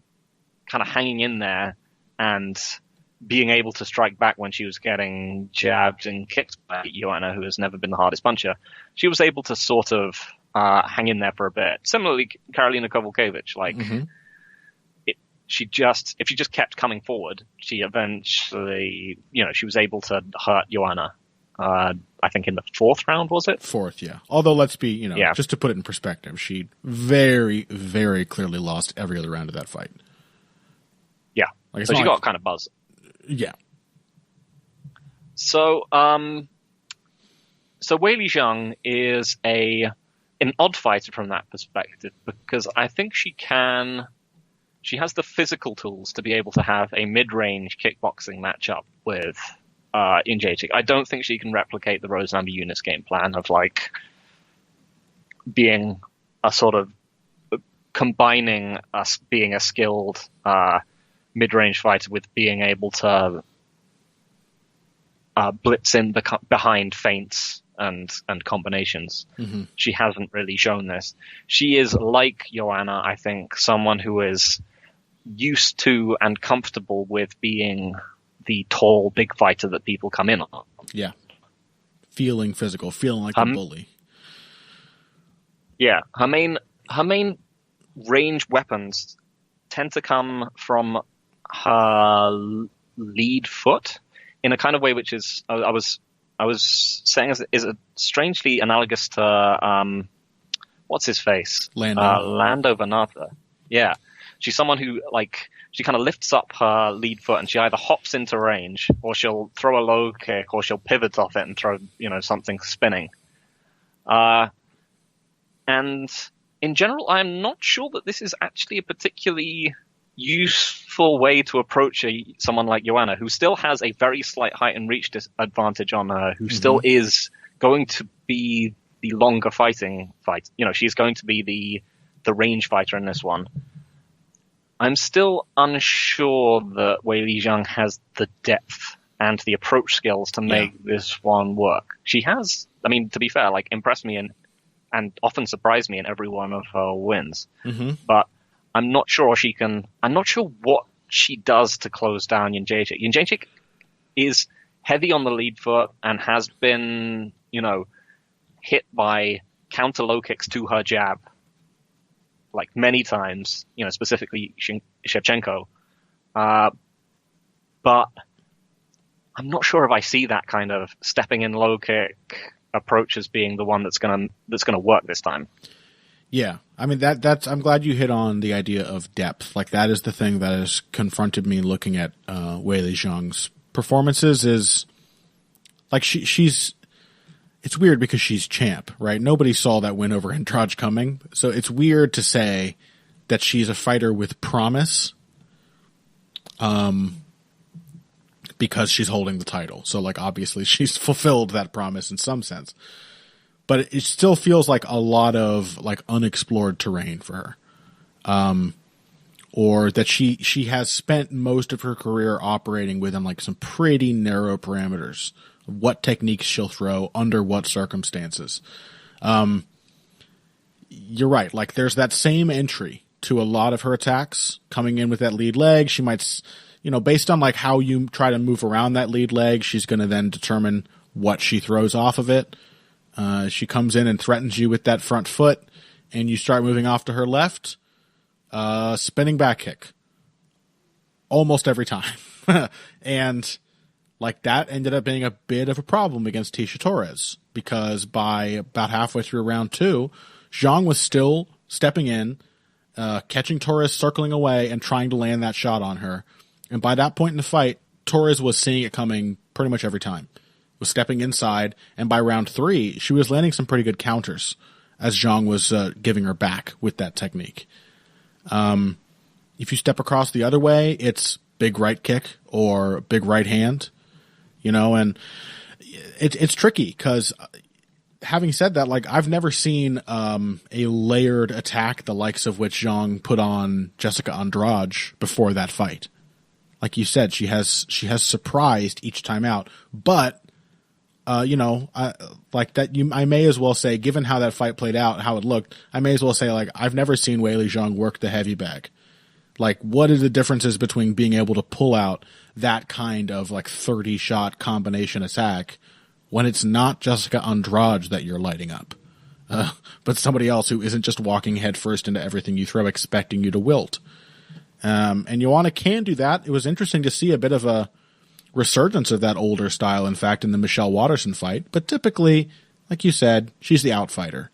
B: kind of hanging in there and being able to strike back when she was getting jabbed and kicked by Joanna, who has never been the hardest puncher, she was able to sort of hang in there for a bit. Similarly, Karolina Kowalkiewicz, if she just kept coming forward, she eventually, she was able to hurt Joanna. I think in the fourth round, was it?
A: Fourth, yeah. Although let's be, just to put it in perspective, she very, very clearly lost every other round of that fight.
B: Yeah. So she got kind of buzzed.
A: Yeah.
B: So Weili Zhang is an odd fighter from that perspective, because I think she has the physical tools to be able to have a mid-range kickboxing matchup with Jędrzejczyk. I don't think she can replicate the Rose Namajunas game plan of being a sort of combining us being a skilled mid-range fighter with being able to blitz in behind feints and combinations.
A: Mm-hmm.
B: She hasn't really shown this. She is like Joanna, I think, someone who is used to and comfortable with being the tall, big fighter that people come in on.
A: Yeah. Feeling physical, feeling like a bully.
B: Yeah. Her main range weapons tend to come from her lead foot in a kind of way which is, I was saying is strangely analogous to what's his face? Lando Venata. Yeah. She's someone who she kind of lifts up her lead foot and she either hops into range or she'll throw a low kick or she'll pivot off it and throw, something spinning. And in general, I'm not sure that this is actually a particularly useful way to approach someone like Joanna, who still has a very slight height and reach disadvantage on her, who still is going to be the longer fight. She's going to be the range fighter in this one. I'm still unsure that Weili Zhang has the depth and the approach skills to make this one work. She has, to be fair, impressed me and often surprised me in every one of her wins. But I'm not sure I'm not sure what she does to close down Jędrzejczyk. Jędrzejczyk is heavy on the lead foot and has been, hit by counter low kicks to her jab, many times, specifically Shevchenko. But I'm not sure if I see that kind of stepping in low kick approach as being the one that's gonna work this time.
A: Yeah, that's. I'm glad you hit on the idea of depth. That is the thing that has confronted me looking at Weili Zhang's performances. Is she's. It's weird because she's champ, right? Nobody saw that win over Andrade coming, so it's weird to say that she's a fighter with promise. Because she's holding the title. So obviously she's fulfilled that promise in some sense. But it still feels like a lot of unexplored terrain for her. Or that she has spent most of her career operating within some pretty narrow parameters of what techniques she'll throw under what circumstances. You're right. There's that same entry to a lot of her attacks coming in with that lead leg. She might, based on how you try to move around that lead leg, she's going to then determine what she throws off of it. She comes in and threatens you with that front foot, and you start moving off to her left. Spinning back kick. Almost every time. And that ended up being a bit of a problem against Tecia Torres, because by about halfway through round 2, Zhang was still stepping in, catching Torres circling away and trying to land that shot on her. And by that point in the fight, Torres was seeing it coming pretty much every time. Was stepping inside, and by round 3, she was landing some pretty good counters as Zhang was giving her back with that technique. If you step across the other way, it's big right kick or big right hand, and it's tricky because having said that, I've never seen a layered attack the likes of which Zhang put on Jessica Andrade before that fight. Like you said, she has surprised each time out, but I may as well say, given how that fight played out, how it looked, I may as well say I've never seen Weili Zhang work the heavy bag. What are the differences between being able to pull out that kind of 30 shot combination attack when it's not Jessica Andrade that you're lighting up, but somebody else who isn't just walking headfirst into everything you throw expecting you to wilt. And Joanna can do that. It was interesting to see a bit of a resurgence of that older style, in fact, in the Michelle Waterson fight. But typically, like you said, she's the outfighter.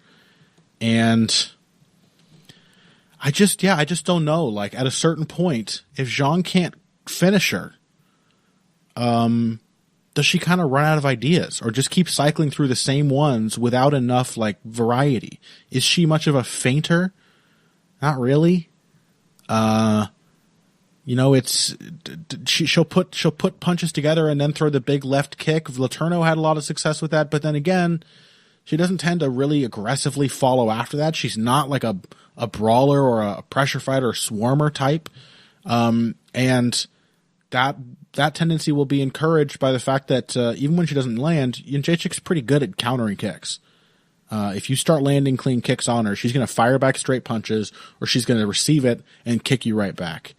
A: And I just don't know. At a certain point, if Zhang can't finish her, does she kind of run out of ideas or just keep cycling through the same ones without enough variety? Is she much of a feinter? Not really. She'll put punches together and then throw the big left kick. Letourneau had a lot of success with that, but then again, she doesn't tend to really aggressively follow after that. She's not a brawler or a pressure fighter or swarmer type. And that tendency will be encouraged by the fact that even when she doesn't land, Jędrzejczyk's pretty good at countering kicks. If you start landing clean kicks on her, she's going to fire back straight punches, or she's going to receive it and kick you right back.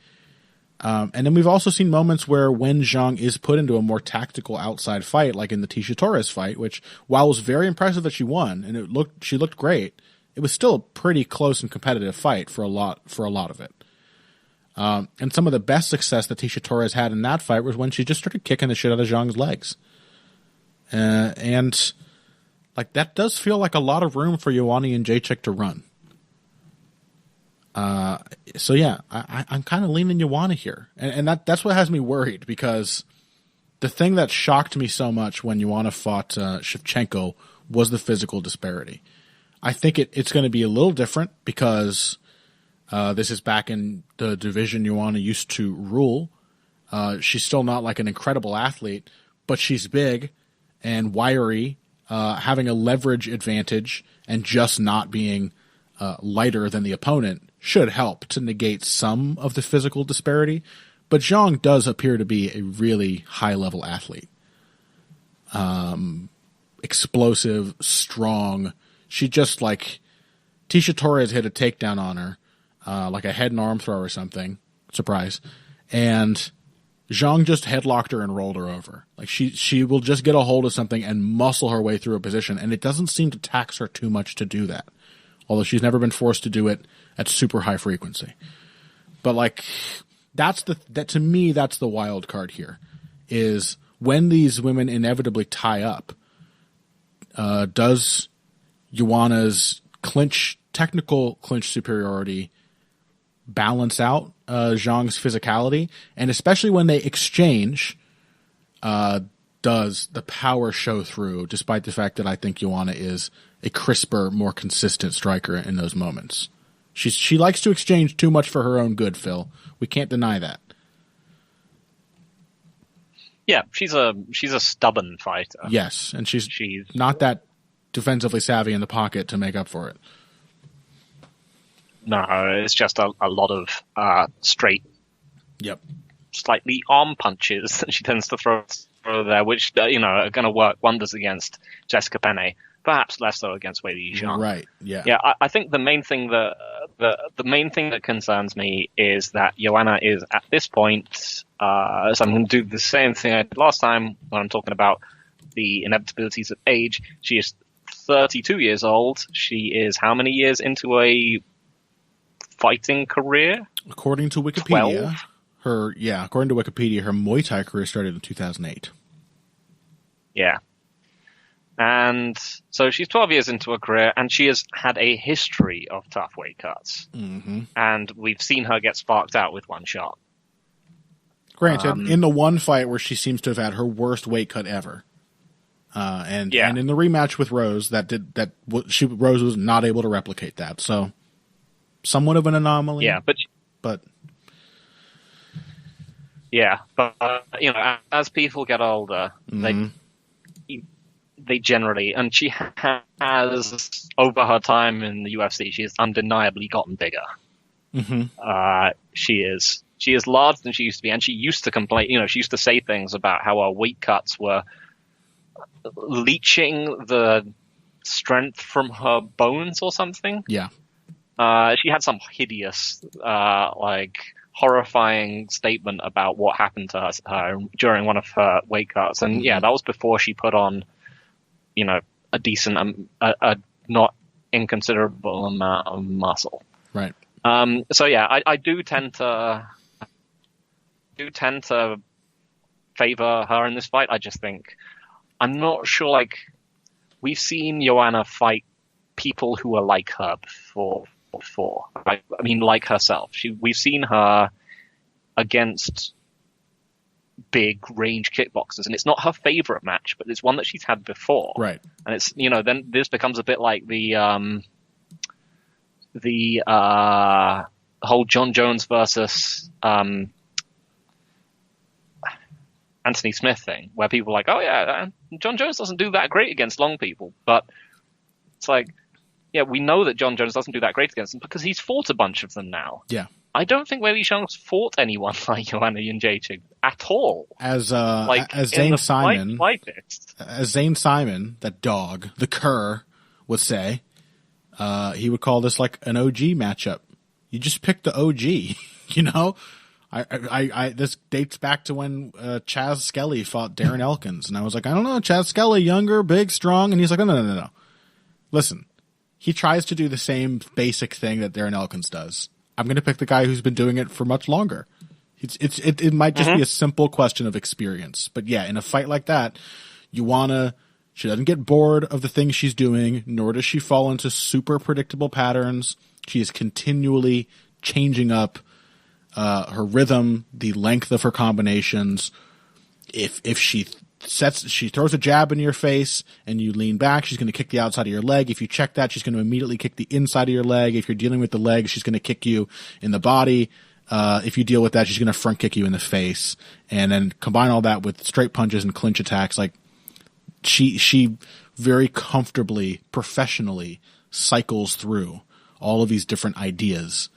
A: And then we've also seen moments where when Zhang is put into a more tactical outside fight, like in the Tecia Torres fight, which while it was very impressive that she won and she looked great, it was still a pretty close and competitive fight for a lot of it. And some of the best success that Tecia Torres had in that fight was when she just started kicking the shit out of Zhang's legs. And that does feel like a lot of room for Joanna Jędrzejczyk to run. So yeah, I'm kind of leaning Joanna here. And that's what has me worried, because the thing that shocked me so much when Joanna fought Shevchenko was the physical disparity. I think it's going to be a little different because This is back in the division Joanna used to rule. She's still not like an incredible athlete, but she's big and wiry, having a leverage advantage and just not being lighter than the opponent should help to negate some of the physical disparity. But Zhang does appear to be a really high-level athlete. Explosive, strong. She just like Tisha Torres hit a takedown on her, like a head and arm throw or something. Surprise. And Zhang just headlocked her and rolled her over. Like she will just get a hold of something and muscle her way through a position, and it doesn't seem to tax her too much to do that. Although she's never been forced to do it at super high frequency. But like that to me, that's the wild card here, is when these women inevitably tie up, does Joanna's technical clinch superiority balance out Zhang's physicality? And especially when they exchange, does the power show through, despite the fact that I think Joanna is a crisper, more consistent striker in those moments? She likes to exchange too much for her own good, Phil. We can't deny that.
B: Yeah, she's a stubborn fighter.
A: Yes, and she's not that defensively savvy in the pocket to make up for it.
B: No, it's just a lot of straight, slightly arm punches that she tends to throw there, which are going to work wonders against Jessica Penne. Perhaps less so against Weili Zhang.
A: Right. Yeah.
B: Yeah. I think the main thing that concerns me is that Joanna is at this point. So I'm going to do the same thing I did last time when I'm talking about the inevitabilities of age. She is 32 years old. She is how many years into a fighting career?
A: According to Wikipedia, her Muay Thai career started in 2008.
B: Yeah. And so she's 12 years into her career, and she has had a history of tough weight cuts.
A: Mm-hmm.
B: And we've seen her get sparked out with one shot.
A: Granted, in the one fight where she seems to have had her worst weight cut ever. And in the rematch with Rose, Rose was not able to replicate that. So, somewhat of an anomaly.
B: Yeah, but as people get older, they generally, and she has over her time in the UFC, she has undeniably gotten bigger.
A: Mm-hmm.
B: She is larger than she used to be, and she used to complain. She used to say things about how her weight cuts were leaching the strength from her bones or something.
A: Yeah.
B: She had some hideous, horrifying statement about what happened to her during one of her weight cuts. And that was before she put on, a decent, a not inconsiderable amount of muscle.
A: Right.
B: I do tend to favor her in this fight. I just think I'm not sure. We've seen Joanna fight people who are like her before. Like herself. We've seen her against big range kickboxers, and it's not her favorite match, but it's one that she's had before.
A: Right.
B: And it's then this becomes a bit like the whole John Jones versus Anthony Smith thing, where people are like, oh yeah, John Jones doesn't do that great against long people, but it's like, yeah, we know that John Jones doesn't do that great against them because he's fought a bunch of them now.
A: Yeah.
B: I don't think Weili Zhang's fought anyone like Joanna Jędrzejczyk at all.
A: As Zane Simon, that dog, the cur, would say, he would call this like an OG matchup. You just pick the OG, This dates back to when Chaz Skelly fought Darren Elkins, and I was like, I don't know, Chaz Skelly, younger, big, strong, and he's like, no. Listen, he tries to do the same basic thing that Darren Elkins does. I'm going to pick the guy who's been doing it for much longer. It might just be a simple question of experience, but yeah, in a fight like that, she doesn't get bored of the things she's doing, nor does she fall into super predictable patterns. She is continually changing up her rhythm, the length of her combinations. If she she throws a jab in your face and you lean back, she's going to kick the outside of your leg. If you check that, she's going to immediately kick the inside of your leg. If you're dealing with the leg, she's going to kick you in the body. If you deal with that, she's going to front kick you in the face. And then combine all that with straight punches and clinch attacks. Like, she very comfortably, professionally cycles through all of these different ideas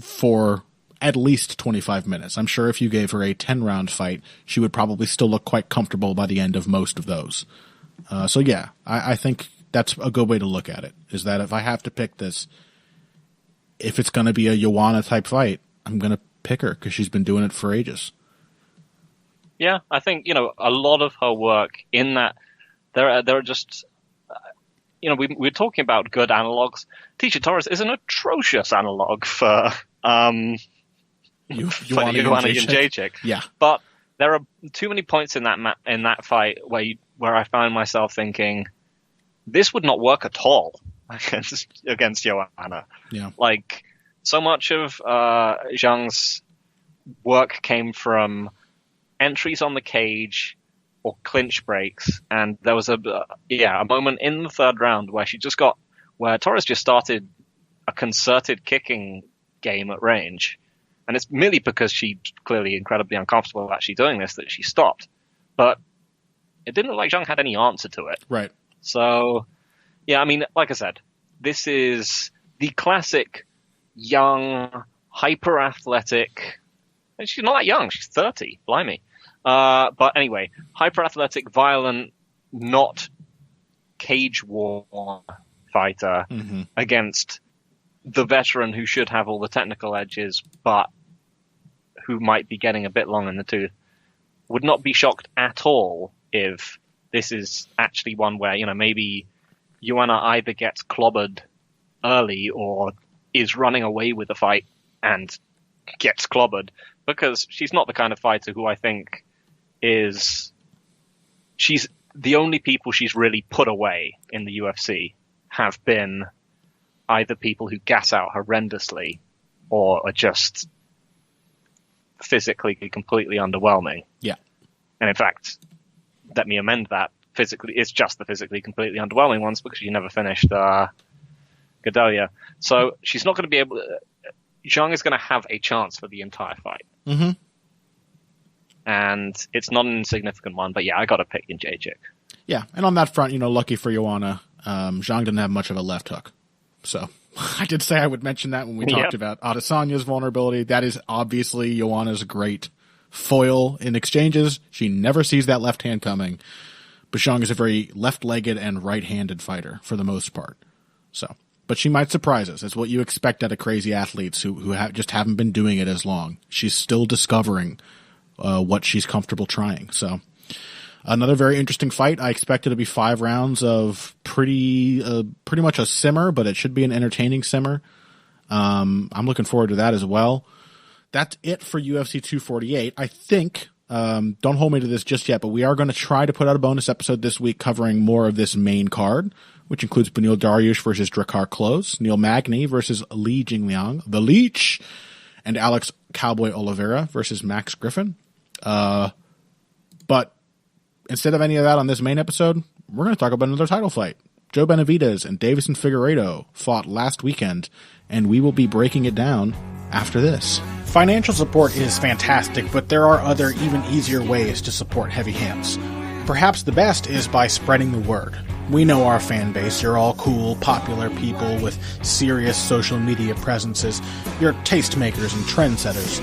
A: for at least 25 minutes. I'm sure if you gave her a 10-round fight, she would probably still look quite comfortable by the end of most of those. So yeah, I think that's a good way to look at it, is that if I have to pick this, if it's going to be a Joanna-type fight, I'm going to pick her because she's been doing it for ages.
B: Yeah, I think, a lot of her work in that, there are just, we're talking about good analogs. Tecia Torres is an atrocious analog for Joanna Jędrzejczyk.
A: Yeah,
B: but there are too many points in that fight where I find myself thinking, this would not work at all against Joanna.
A: Yeah,
B: like so much of Zhang's work came from entries on the cage or clinch breaks, and there was a moment in the third round where Torres just started a concerted kicking game at range. And it's merely because she's clearly incredibly uncomfortable actually doing this that she stopped. But it didn't look like Zhang had any answer to it.
A: Right.
B: So, yeah, I mean, like I said, this is the classic young, hyper-athletic... She's not that young. She's 30. Blimey. But anyway, hyper-athletic, violent, not cage war fighter against the veteran who should have all the technical edges, but who might be getting a bit long in the tooth. Would not be shocked at all if this is actually one where, maybe Joanna either gets clobbered early or is running away with the fight and gets clobbered, because she's not the kind of fighter who I think she's the only people she's really put away in the UFC have been either people who gas out horrendously or are just physically completely underwhelming.
A: Yeah.
B: And in fact, let me amend that. Physically, it's just the physically completely underwhelming ones, because she never finished Gadelia. So she's not going to be able to... Zhang is going to have a chance for the entire fight.
A: Mm-hmm.
B: And it's not an insignificant one, but yeah, I got to pick Jędrzejczyk.
A: Yeah, and on that front, lucky for Joanna, Zhang didn't have much of a left hook. So I did say I would mention that when we talked about Adesanya's vulnerability. That is obviously Joanna's great foil in exchanges. She never sees that left hand coming. But Zhang is a very left-legged and right-handed fighter for the most part. So, but she might surprise us. It's what you expect out of crazy athletes who just haven't been doing it as long. She's still discovering what she's comfortable trying. So another very interesting fight. I expect it to be 5 rounds of pretty much a simmer, but it should be an entertaining simmer. I'm looking forward to that as well. That's it for UFC 248. I think, don't hold me to this just yet, but we are going to try to put out a bonus episode this week covering more of this main card, which includes Beneil Dariush versus Drakkar Klose, Neil Magny versus Li Jingliang, the Leech, and Alex Cowboy Oliveira versus Max Griffin. But instead of any of that on this main episode, we're going to talk about another title fight. Joe Benavidez and Deiveson Figuereido fought last weekend, and we will be breaking it down after this.
C: Financial support is fantastic, but there are other, even easier ways to support Heavy Hands. Perhaps the best is by spreading the word. We know our fan base. You're all cool, popular people with serious social media presences. You're tastemakers and trendsetters.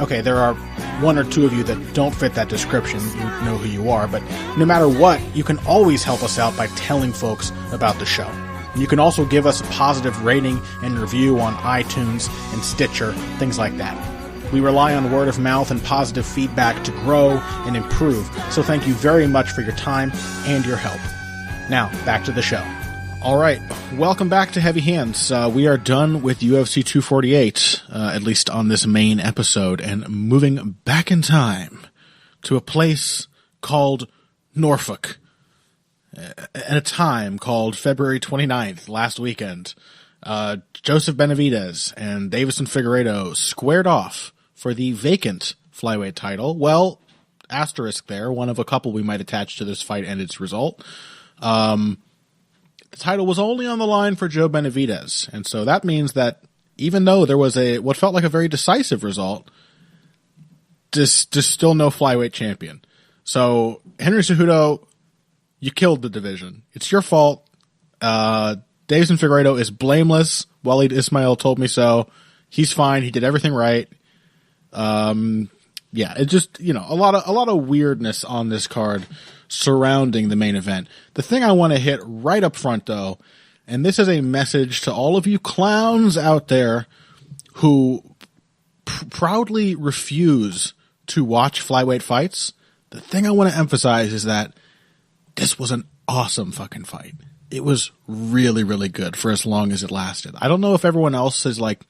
C: Okay, there are 1 or 2 of you that don't fit that description. You know who you are, but no matter what, you can always help us out by telling folks about the show. You can also give us a positive rating and review on iTunes and Stitcher, things like that. We rely on word of mouth and positive feedback to grow and improve, so thank you very much for your time and your help. Now, back to the show.
A: All right, welcome back to Heavy Hands. We are done with UFC 248, at least on this main episode, and moving back in time to a place called Norfolk, at a time called February 29th, last weekend. Joseph Benavidez and Deiveson Figuereido squared off for the vacant flyweight title. Well, asterisk there, one of a couple we might attach to this fight and its result. The title was only on the line for Joe Benavidez, and so that means that even though there was what felt like a very decisive result, just still no flyweight champion. So, Henry Cejudo, you killed the division. It's your fault. Deiveson Figuereido is blameless. Waleed Ismail told me so. He's fine. He did everything right. It just, a lot of weirdness on this card surrounding the main event. The thing I want to hit right up front, though, and this is a message to all of you clowns out there who proudly refuse to watch flyweight fights. The thing I want to emphasize is that this was an awesome fucking fight. It was really, really good for as long as it lasted. I don't know if everyone else is like,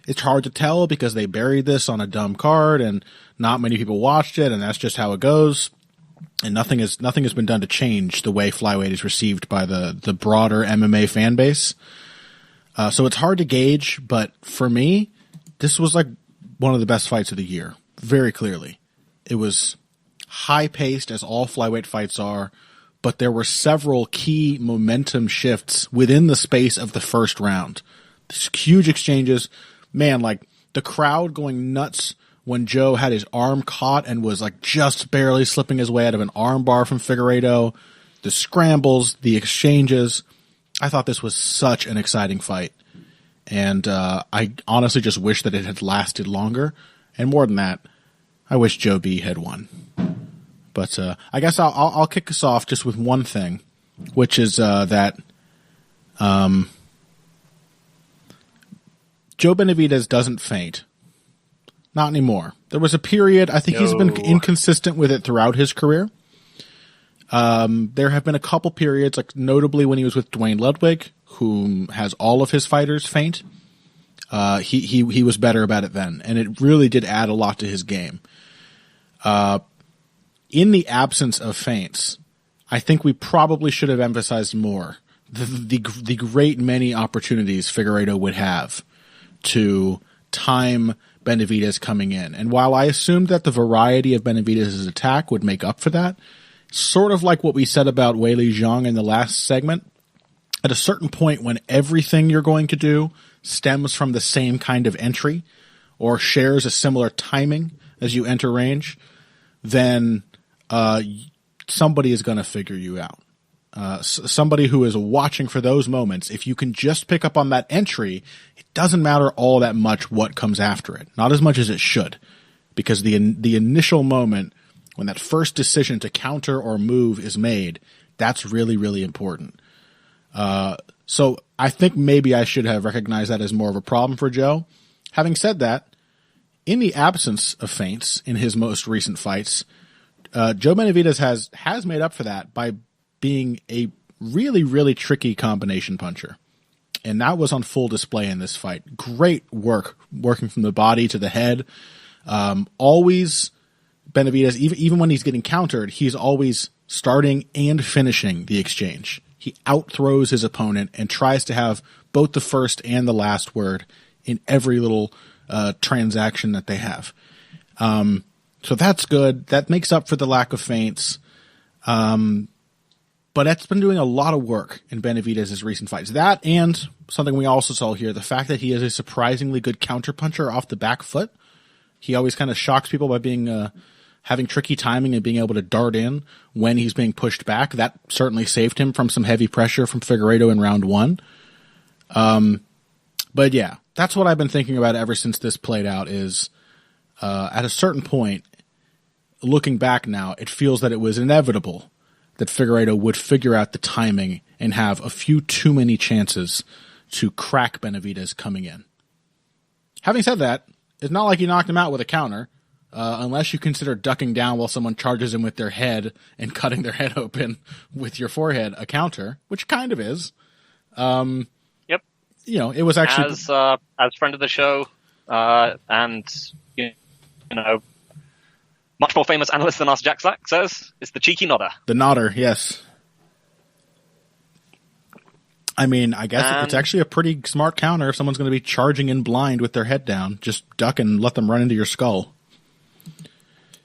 A: it's hard to tell because they buried this on a dumb card and not many people watched it, and that's just how it goes. And nothing has been done to change the way flyweight is received by the broader MMA fan base. So it's hard to gauge, but for me, this was like one of the best fights of the year, very clearly. It was high-paced, as all flyweight fights are, but there were several key momentum shifts within the space of the first round. These huge exchanges. Man, like, the crowd going nuts when Joe had his arm caught and was like just barely slipping his way out of an arm bar from Figueiredo, the scrambles, the exchanges. I thought this was such an exciting fight. And I honestly just wish that it had lasted longer. And more than that, I wish Joe B had won. But I guess I'll kick us off just with one thing, which is that Joe Benavidez doesn't faint. Not anymore. There was a period, I think he's been inconsistent with it throughout his career. There have been a couple periods, like notably when he was with Dwayne Ludwig, whom has all of his fighters faint. He was better about it then, and it really did add a lot to his game. In the absence of feints, I think we probably should have emphasized more the great many opportunities Figueiredo would have to time Benavidez coming in. And while I assumed that the variety of Benavidez's attack would make up for that, sort of like what we said about Weili Zhang in the last segment, at a certain point when everything you're going to do stems from the same kind of entry or shares a similar timing as you enter range, then somebody is going to figure you out. Somebody who is watching for those moments, if you can just pick up on that entry, it doesn't matter all that much what comes after it. Not as much as it should, because the initial moment when that first decision to counter or move is made, that's really, really important. So I think maybe I should have recognized that as more of a problem for Joe. Having said that, in the absence of feints in his most recent fights, Joe Benavidez has made up for that by being a really, really tricky combination puncher. And that was on full display in this fight. Great work, working from the body to the head. Always, Benavidez, even when he's getting countered, he's always starting and finishing the exchange. He outthrows his opponent and tries to have both the first and the last word in every little transaction that they have. So that's good. That makes up for the lack of feints. But that's been doing a lot of work in Benavidez's recent fights. That and something we also saw here, the fact that he is a surprisingly good counterpuncher off the back foot. He always kind of shocks people by being having tricky timing and being able to dart in when he's being pushed back. That certainly saved him from some heavy pressure from Figueiredo in round one. But yeah, that's what I've been thinking about ever since this played out is at a certain point, looking back now, it feels that it was inevitable that Figueiredo would figure out the timing and have a few too many chances to crack Benavidez coming in. Having said that, it's not like he knocked him out with a counter, unless you consider ducking down while someone charges him with their head and cutting their head open with your forehead a counter, which kind of is.
B: Yep.
A: It was actually...
B: As friend of the show, and, much more famous analyst than us, Jack Slack says, it's the cheeky nodder.
A: The nodder, yes. I mean, I guess it's actually a pretty smart counter if someone's going to be charging in blind with their head down. Just duck and let them run into your skull.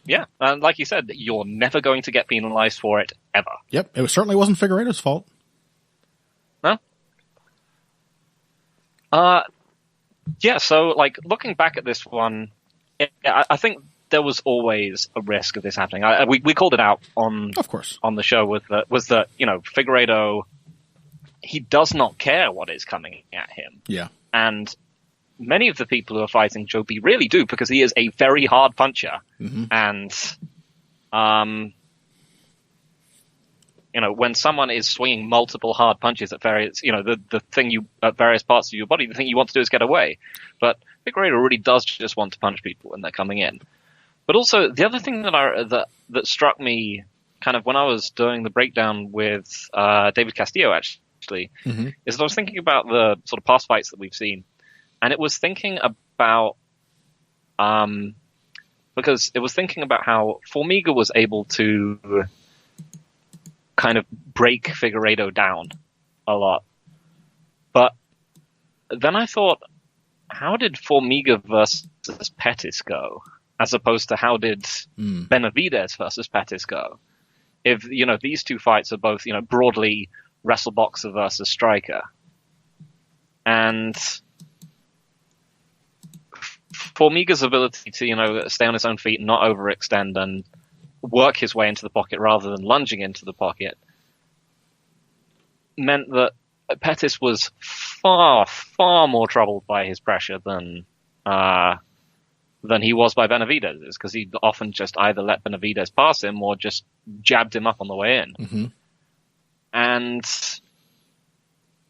B: Yeah, and like you said, you're never going to get penalized for it, ever.
A: Yep, it certainly wasn't Figueiredo's fault.
B: No? Yeah, so, like, looking back at this one, I think there was always a risk of this happening. We called it out on the show was that, you know, Figueiredo, he does not care what is coming at him.
A: Yeah.
B: And many of the people who are fighting Joe B really do, because he is a very hard puncher.
A: Mm-hmm.
B: And, you know, when someone is swinging multiple hard punches at various, you know, the thing at various parts of your body, the thing you want to do is get away. But Figueiredo really does just want to punch people when they're coming in. But also, the other thing that struck me kind of when I was doing the breakdown with David Castillo, actually,
A: mm-hmm.
B: is that I was thinking about the sort of past fights that we've seen. And it was thinking about, because it was thinking about how Formiga was able to kind of break Figueiredo down a lot. But then I thought, how did Formiga versus Pettis go? As opposed to how did Benavidez versus Pettis go? If, you know, these two fights are both, you know, broadly wrestle boxer versus striker. And Formiga's ability to, you know, stay on his own feet and not overextend and work his way into the pocket rather than lunging into the pocket meant that Pettis was far, far more troubled by his pressure than he was by Benavidez, because he often just either let Benavidez pass him or just jabbed him up on the way in.
A: Mm-hmm.
B: And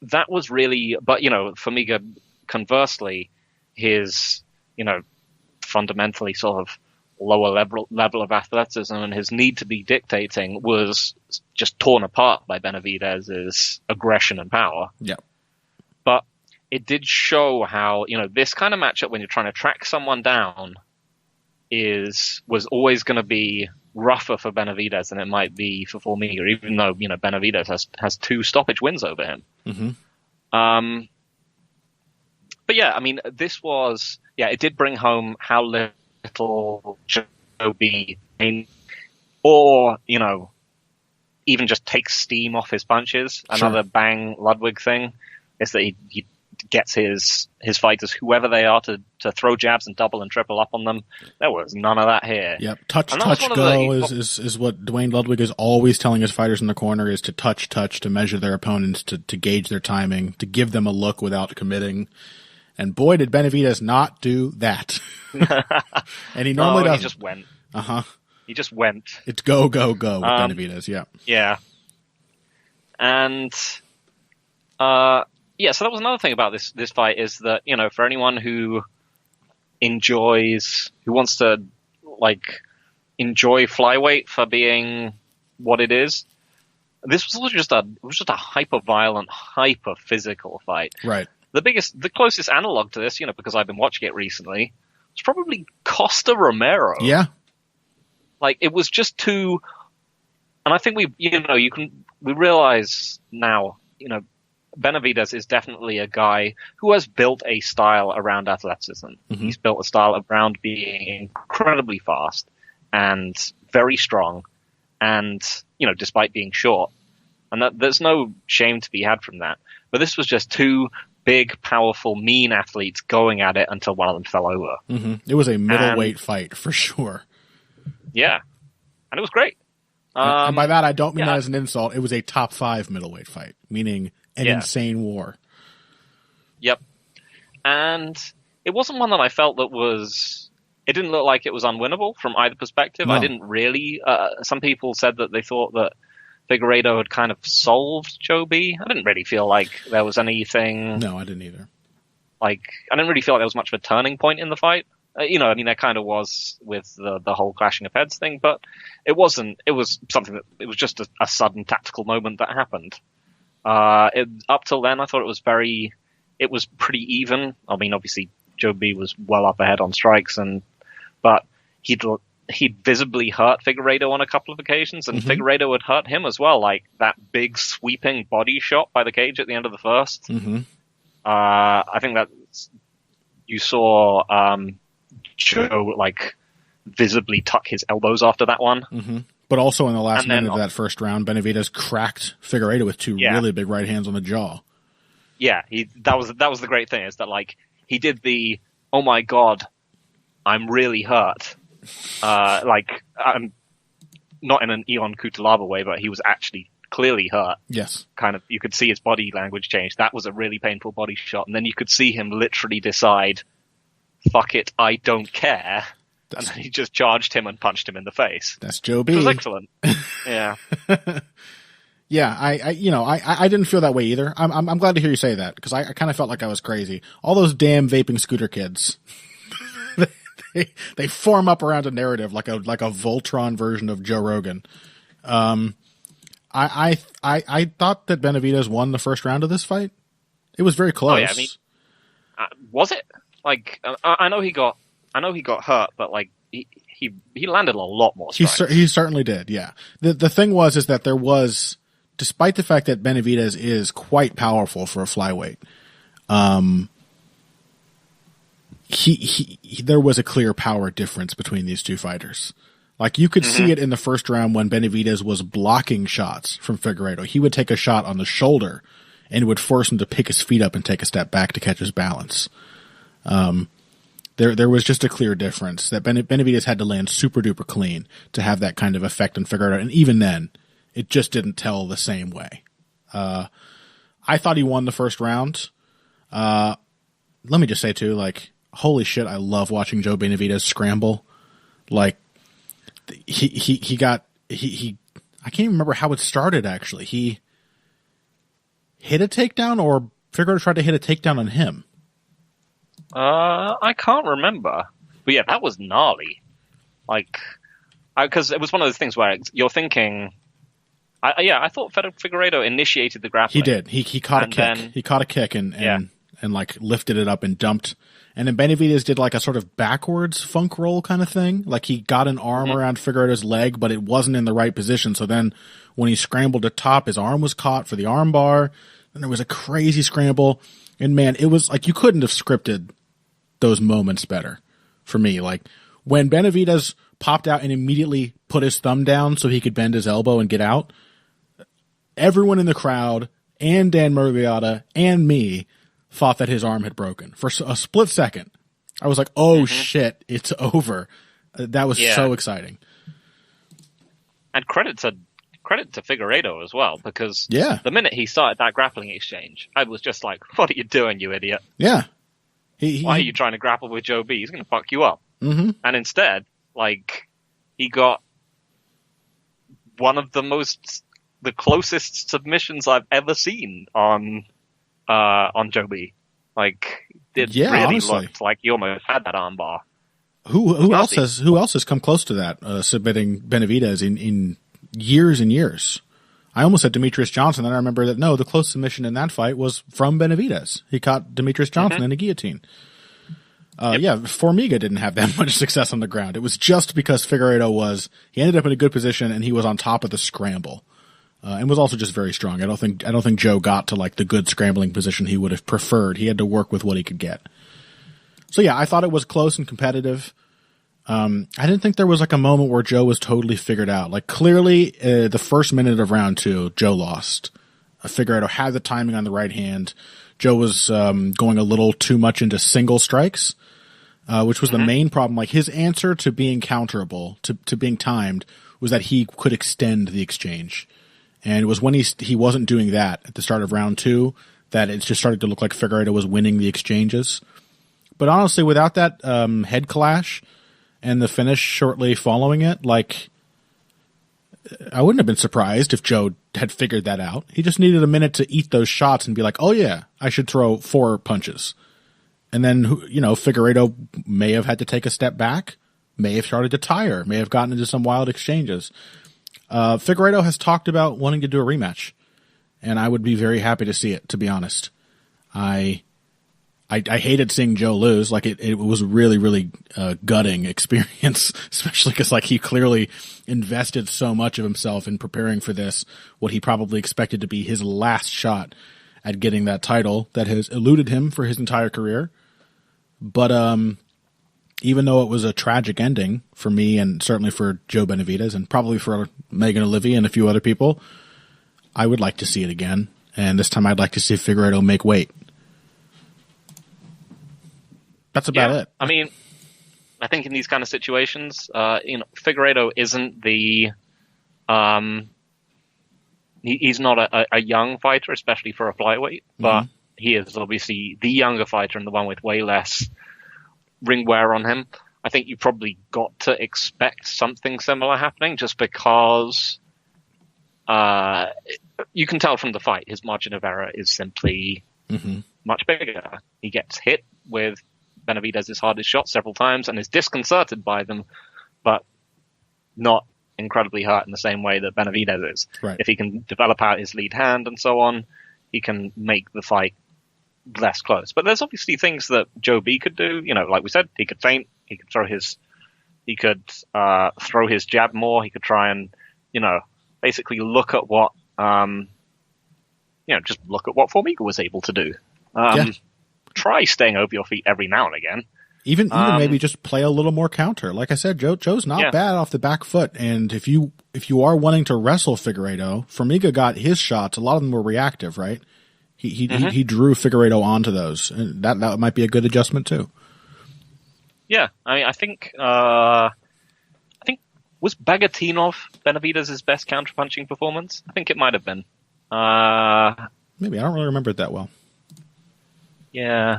B: that was really, but, you know, Formiga, conversely, his, you know, fundamentally sort of lower level of athleticism and his need to be dictating was just torn apart by Benavidez's aggression and power.
A: Yeah.
B: But it did show how, you know, this kind of matchup when you're trying to track someone down was always going to be rougher for Benavidez than it might be for Formiga, even though, you know, Benavidez has 2 stoppage wins over him.
A: Mm-hmm.
B: But yeah, I mean, this was, it did bring home how little Joe B, or, you know, even just takes steam off his punches.
A: Sure.
B: Another Bang Ludwig thing is that he gets his fighters, whoever they are, to throw jabs and double and triple up on them. There was none of that here.
A: Yep. Touch, go is what Dwayne Ludwig is always telling his fighters in the corner, is to touch, to measure their opponents, to gauge their timing, to give them a look without committing. And boy, did Benavidez not do that. And he normally doesn't.
B: He just went.
A: Uh-huh.
B: He just went.
A: It's go with Benavidez, yeah.
B: Yeah. And, so that was another thing about this fight, is that, you know, for anyone who wants to, like, enjoy flyweight for being what it is, this was just a hyper-violent, hyper-physical fight.
A: Right.
B: The closest analog to this, you know, because I've been watching it recently, was probably Costa Romero.
A: Yeah.
B: Like, it was just too, and I think we realize now, you know, Benavidez is definitely a guy who has built a style around athleticism. Mm-hmm. He's built a style around being incredibly fast and very strong, and, you know, despite being short, and there's no shame to be had from that. But this was just two big, powerful, mean athletes going at it until one of them fell over.
A: Mm-hmm. It was a middleweight fight for sure.
B: Yeah, and it was great.
A: And by that, I don't mean that as an insult. It was a top 5 middleweight fight, meaning an insane war.
B: Yep. And it wasn't one that I felt it didn't look like it was unwinnable from either perspective. No. I didn't really, some people said that they thought that Figueiredo had kind of solved Joe B. I didn't really feel like there was anything.
A: No, I didn't either.
B: Like, I didn't really feel like there was much of a turning point in the fight. You know, I mean, there kind of was with the whole clashing of heads thing, but it wasn't. It was something that, it was just a sudden tactical moment that happened. Up till then, I thought it was pretty even. I mean, obviously, Joe B was well up ahead on strikes, but he'd visibly hurt Figueiredo on a couple of occasions, and Figueiredo had hurt him as well, like that big sweeping body shot by the cage at the end of the first.
A: Mm-hmm.
B: I think that you saw Joe, like, visibly tuck his elbows after that one.
A: Mm-hmm. But also in the last minute of that first round, Benavidez cracked Figueiredo with two really big right hands on the jaw.
B: Yeah, that was the great thing, is that like he did the, oh my god, I'm really hurt. Like I'm not in an Ion Kutalaba way, but he was actually clearly hurt.
A: Yes.
B: Kind of, you could see his body language change. That was a really painful body shot. And then you could see him literally decide, fuck it, I don't care. And then he just charged him and punched him in the face.
A: That's Joe B.
B: It was excellent. Yeah.
A: Yeah, I didn't feel that way either. I'm glad to hear you say that, because I kind of felt like I was crazy. All those damn vaping scooter kids. They form up around a narrative like a Voltron version of Joe Rogan. I thought that Benavidez won the first round of this fight. It was very close.
B: Oh, yeah, I mean, was it? Like, I know he got hurt, but like he landed a lot more strikes.
A: He certainly did. Yeah. The thing was that there was, despite the fact that Benavidez is quite powerful for a flyweight, there was a clear power difference between these two fighters. Like, you could see it in the first round when Benavidez was blocking shots from Figueiredo. He would take a shot on the shoulder and it would force him to pick his feet up and take a step back to catch his balance. There was just a clear difference that Benavidez had to land super duper clean to have that kind of effect on Figueiredo. And even then, it just didn't tell the same way. I thought he won the first round. Let me just say too, like, holy shit, I love watching Joe Benavidez scramble. Like, he I can't even remember how it started, actually. He hit a takedown, or Figueiredo tried to hit a takedown on him?
B: I can't remember. But yeah, that was gnarly. Like, because it was one of those things where you're thinking, I thought Figueiredo initiated the grappling.
A: He did. He caught a kick. He caught a kick and like lifted it up and dumped. And then Benavidez did like a sort of backwards funk roll kind of thing. Like, he got an arm around Figueiredo's leg, but it wasn't in the right position. So then when he scrambled to top, his arm was caught for the arm bar. And there was a crazy scramble. And man, it was like, you couldn't have scripted those moments better for me. Like, when Benavidez popped out and immediately put his thumb down so he could bend his elbow and get out, everyone in the crowd and Dan Murgliata and me thought that his arm had broken. For a split second, I was like, oh shit, it's over. That was so exciting.
B: And credit to Figueiredo as well, because the minute he started that grappling exchange, I was just like, what are you doing, you idiot?
A: Yeah.
B: Why are you trying to grapple with Joe B? He's going to fuck you up.
A: Mm-hmm.
B: And instead, like, he got one of the closest submissions I've ever seen on Joe B. Like, it really
A: honestly
B: looked like he almost had that armbar.
A: Who else has come close to that, submitting Benavidez in years and years? I almost said Demetrius Johnson, then I remember that no, the close submission in that fight was from Benavidez. He caught Demetrius Johnson in a guillotine. Formiga didn't have that much success on the ground. It was just because Figueiredo he ended up in a good position and he was on top of the scramble. And was also just very strong. I don't think Joe got to like the good scrambling position he would have preferred. He had to work with what he could get. So yeah, I thought it was close and competitive. I didn't think there was like a moment where Joe was totally figured out. Like, clearly, the first minute of round 2, Joe lost. Figueiredo had the timing on the right hand. Joe was going a little too much into single strikes, which was the main problem. Like, his answer to being counterable, to being timed, was that he could extend the exchange. And it was when he wasn't doing that at the start of round 2 that it just started to look like Figueiredo was winning the exchanges. But honestly, without that head clash and the finish shortly following it, like, I wouldn't have been surprised if Joe had figured that out. He just needed a minute to eat those shots and be like, oh yeah, I should throw 4 punches. And then, Figueiredo may have had to take a step back, may have started to tire, may have gotten into some wild exchanges. Figueiredo has talked about wanting to do a rematch, and I would be very happy to see it, to be honest. I hated seeing Joe lose. Like, it was a really, really gutting experience, especially because, like, he clearly invested so much of himself in preparing for this, what he probably expected to be his last shot at getting that title that has eluded him for his entire career. But even though it was a tragic ending for me and certainly for Joe Benavidez and probably for Megan Olivier and a few other people, I would like to see it again. And this time I'd like to see Figueiredo make weight. That's about it.
B: I mean, I think in these kind of situations, Figueiredo isn't the... he's not a young fighter, especially for a flyweight, but he is obviously the younger fighter and the one with way less ring wear on him. I think you probably got to expect something similar happening just because you can tell from the fight his margin of error is simply much bigger. He gets hit with Benavidez's hardest shot several times and is disconcerted by them, but not incredibly hurt in the same way that Benavidez is.
A: Right.
B: If he can develop out his lead hand and so on, he can make the fight less close. But there's obviously things that Joe B could do. Like we said, he could feint. He could throw his jab more. He could try and basically look at what just look at what Formiga was able to do. Try staying over your feet every now and again.
A: Even maybe just play a little more counter. Like I said, Joe's not bad off the back foot. And if you are wanting to wrestle Figueiredo, Formiga got his shots. A lot of them were reactive, right? He drew Figueiredo onto those, and that might be a good adjustment too. Yeah, I mean, I think was Bagatinov Benavidez's best counterpunching performance? I think it might have been. Maybe I don't really remember it that well. Yeah,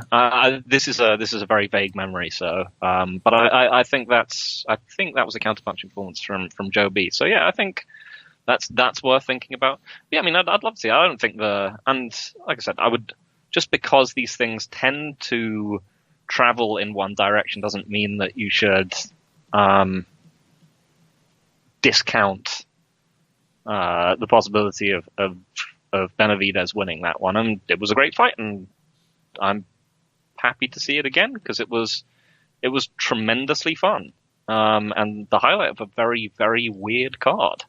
A: this is a very vague memory. So, but I think that was a counterpunching performance from Joe B. So yeah, I think that's worth thinking about. But, yeah, I mean, I'd love to see. I don't think and like I said, I would, just because these things tend to travel in one direction doesn't mean that you should discount the possibility of Benavidez winning that one. And it was a great fight, and I'm happy to see it again because it was tremendously fun, and the highlight of a very, very weird card.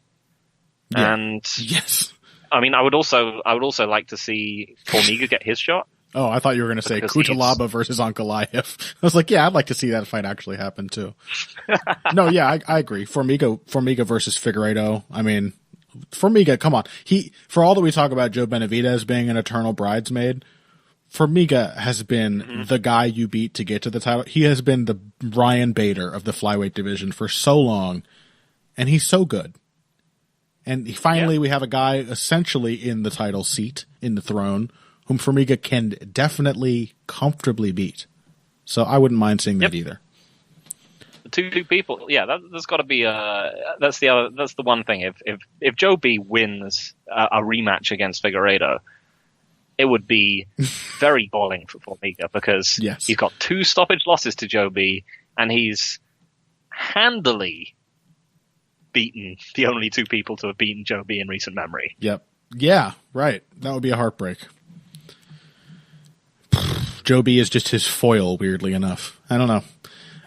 A: Yeah. And yes,
B: I mean, I would also like to see Formiga get his shot.
A: Oh, I thought you were going to say Kutalaba versus Ankalaev. I was like, yeah, I'd like to see that fight actually happen too. No, yeah, I agree. Formiga versus Figueiredo. I mean, Formiga, come on. For all that we talk about Joe Benavidez being an eternal bridesmaid, Formiga has been the guy you beat to get to the title. He has been the Ryan Bader of the flyweight division for so long, and he's so good. And finally, we have a guy essentially in the title seat, in the throne, whom Formiga can definitely comfortably beat. So I wouldn't mind seeing that either.
B: The two people, there's got to be that's the one thing. If Joe B wins a rematch against Figueiredo, it would be very galling for Formiga because he's got 2 stoppage losses to Joe B, and he's handily beaten the only 2 people to have beaten Joe B in recent memory.
A: Yep. Yeah, right. That would be a heartbreak. Joe B is just his foil, weirdly enough. I don't know.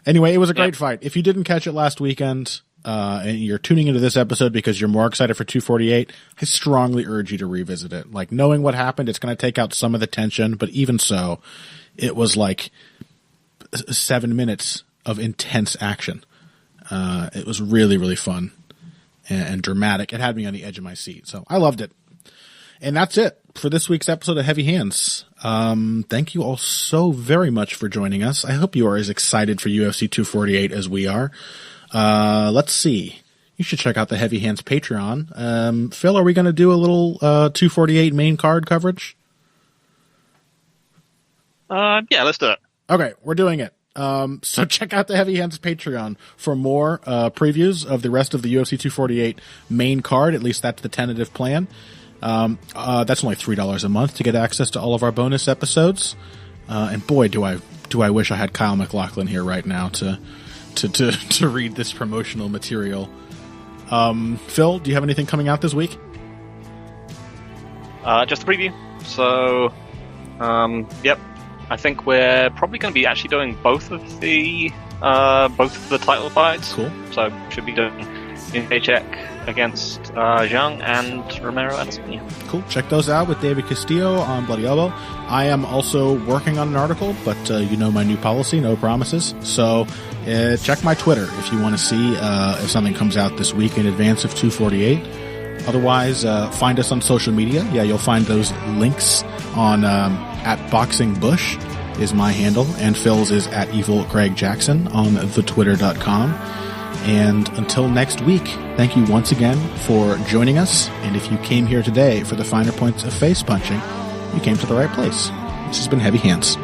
A: Anyway, it was a great fight. If you didn't catch it last weekend, and you're tuning into this episode because you're more excited for 248, I strongly urge you to revisit it. Like, knowing what happened, it's going to take out some of the tension, but even so, it was like 7 minutes of intense action. It was really, really fun and dramatic. It had me on the edge of my seat, so I loved it. And that's it for this week's episode of Heavy Hands. Thank you all so very much for joining us. I hope you are as excited for UFC 248 as we are. Let's see. You should check out the Heavy Hands Patreon. Phil, are we going to do a little 248 main card coverage?
B: Yeah, let's do it.
A: Okay, we're doing it. So check out the Heavy Hands Patreon for more previews of the rest of the UFC 248 main card. At least that's the tentative plan. That's only $3 a month to get access to all of our bonus episodes. And boy, do I wish I had Kyle MacLachlan here right now to read this promotional material. Phil, do you have anything coming out this week?
B: Just a preview. So, yep. I think we're probably going to be actually doing both of the title fights.
A: Cool.
B: So should be doing Jędrzejczyk against Zhang, and Romero Adesanya.
A: Cool. Check those out with David Castillo on Bloody Elbow. I am also working on an article, but you know my new policy, no promises. So check my Twitter if you want to see if something comes out this week in advance of 248. Otherwise, find us on social media. Yeah, you'll find those links on at Boxing Bush is my handle, and Phil's is at Evil Craig Jackson on thetwitter.com. And until next week, thank you once again for joining us. And if you came here today for the finer points of face punching, you came to the right place. This has been Heavy Hands.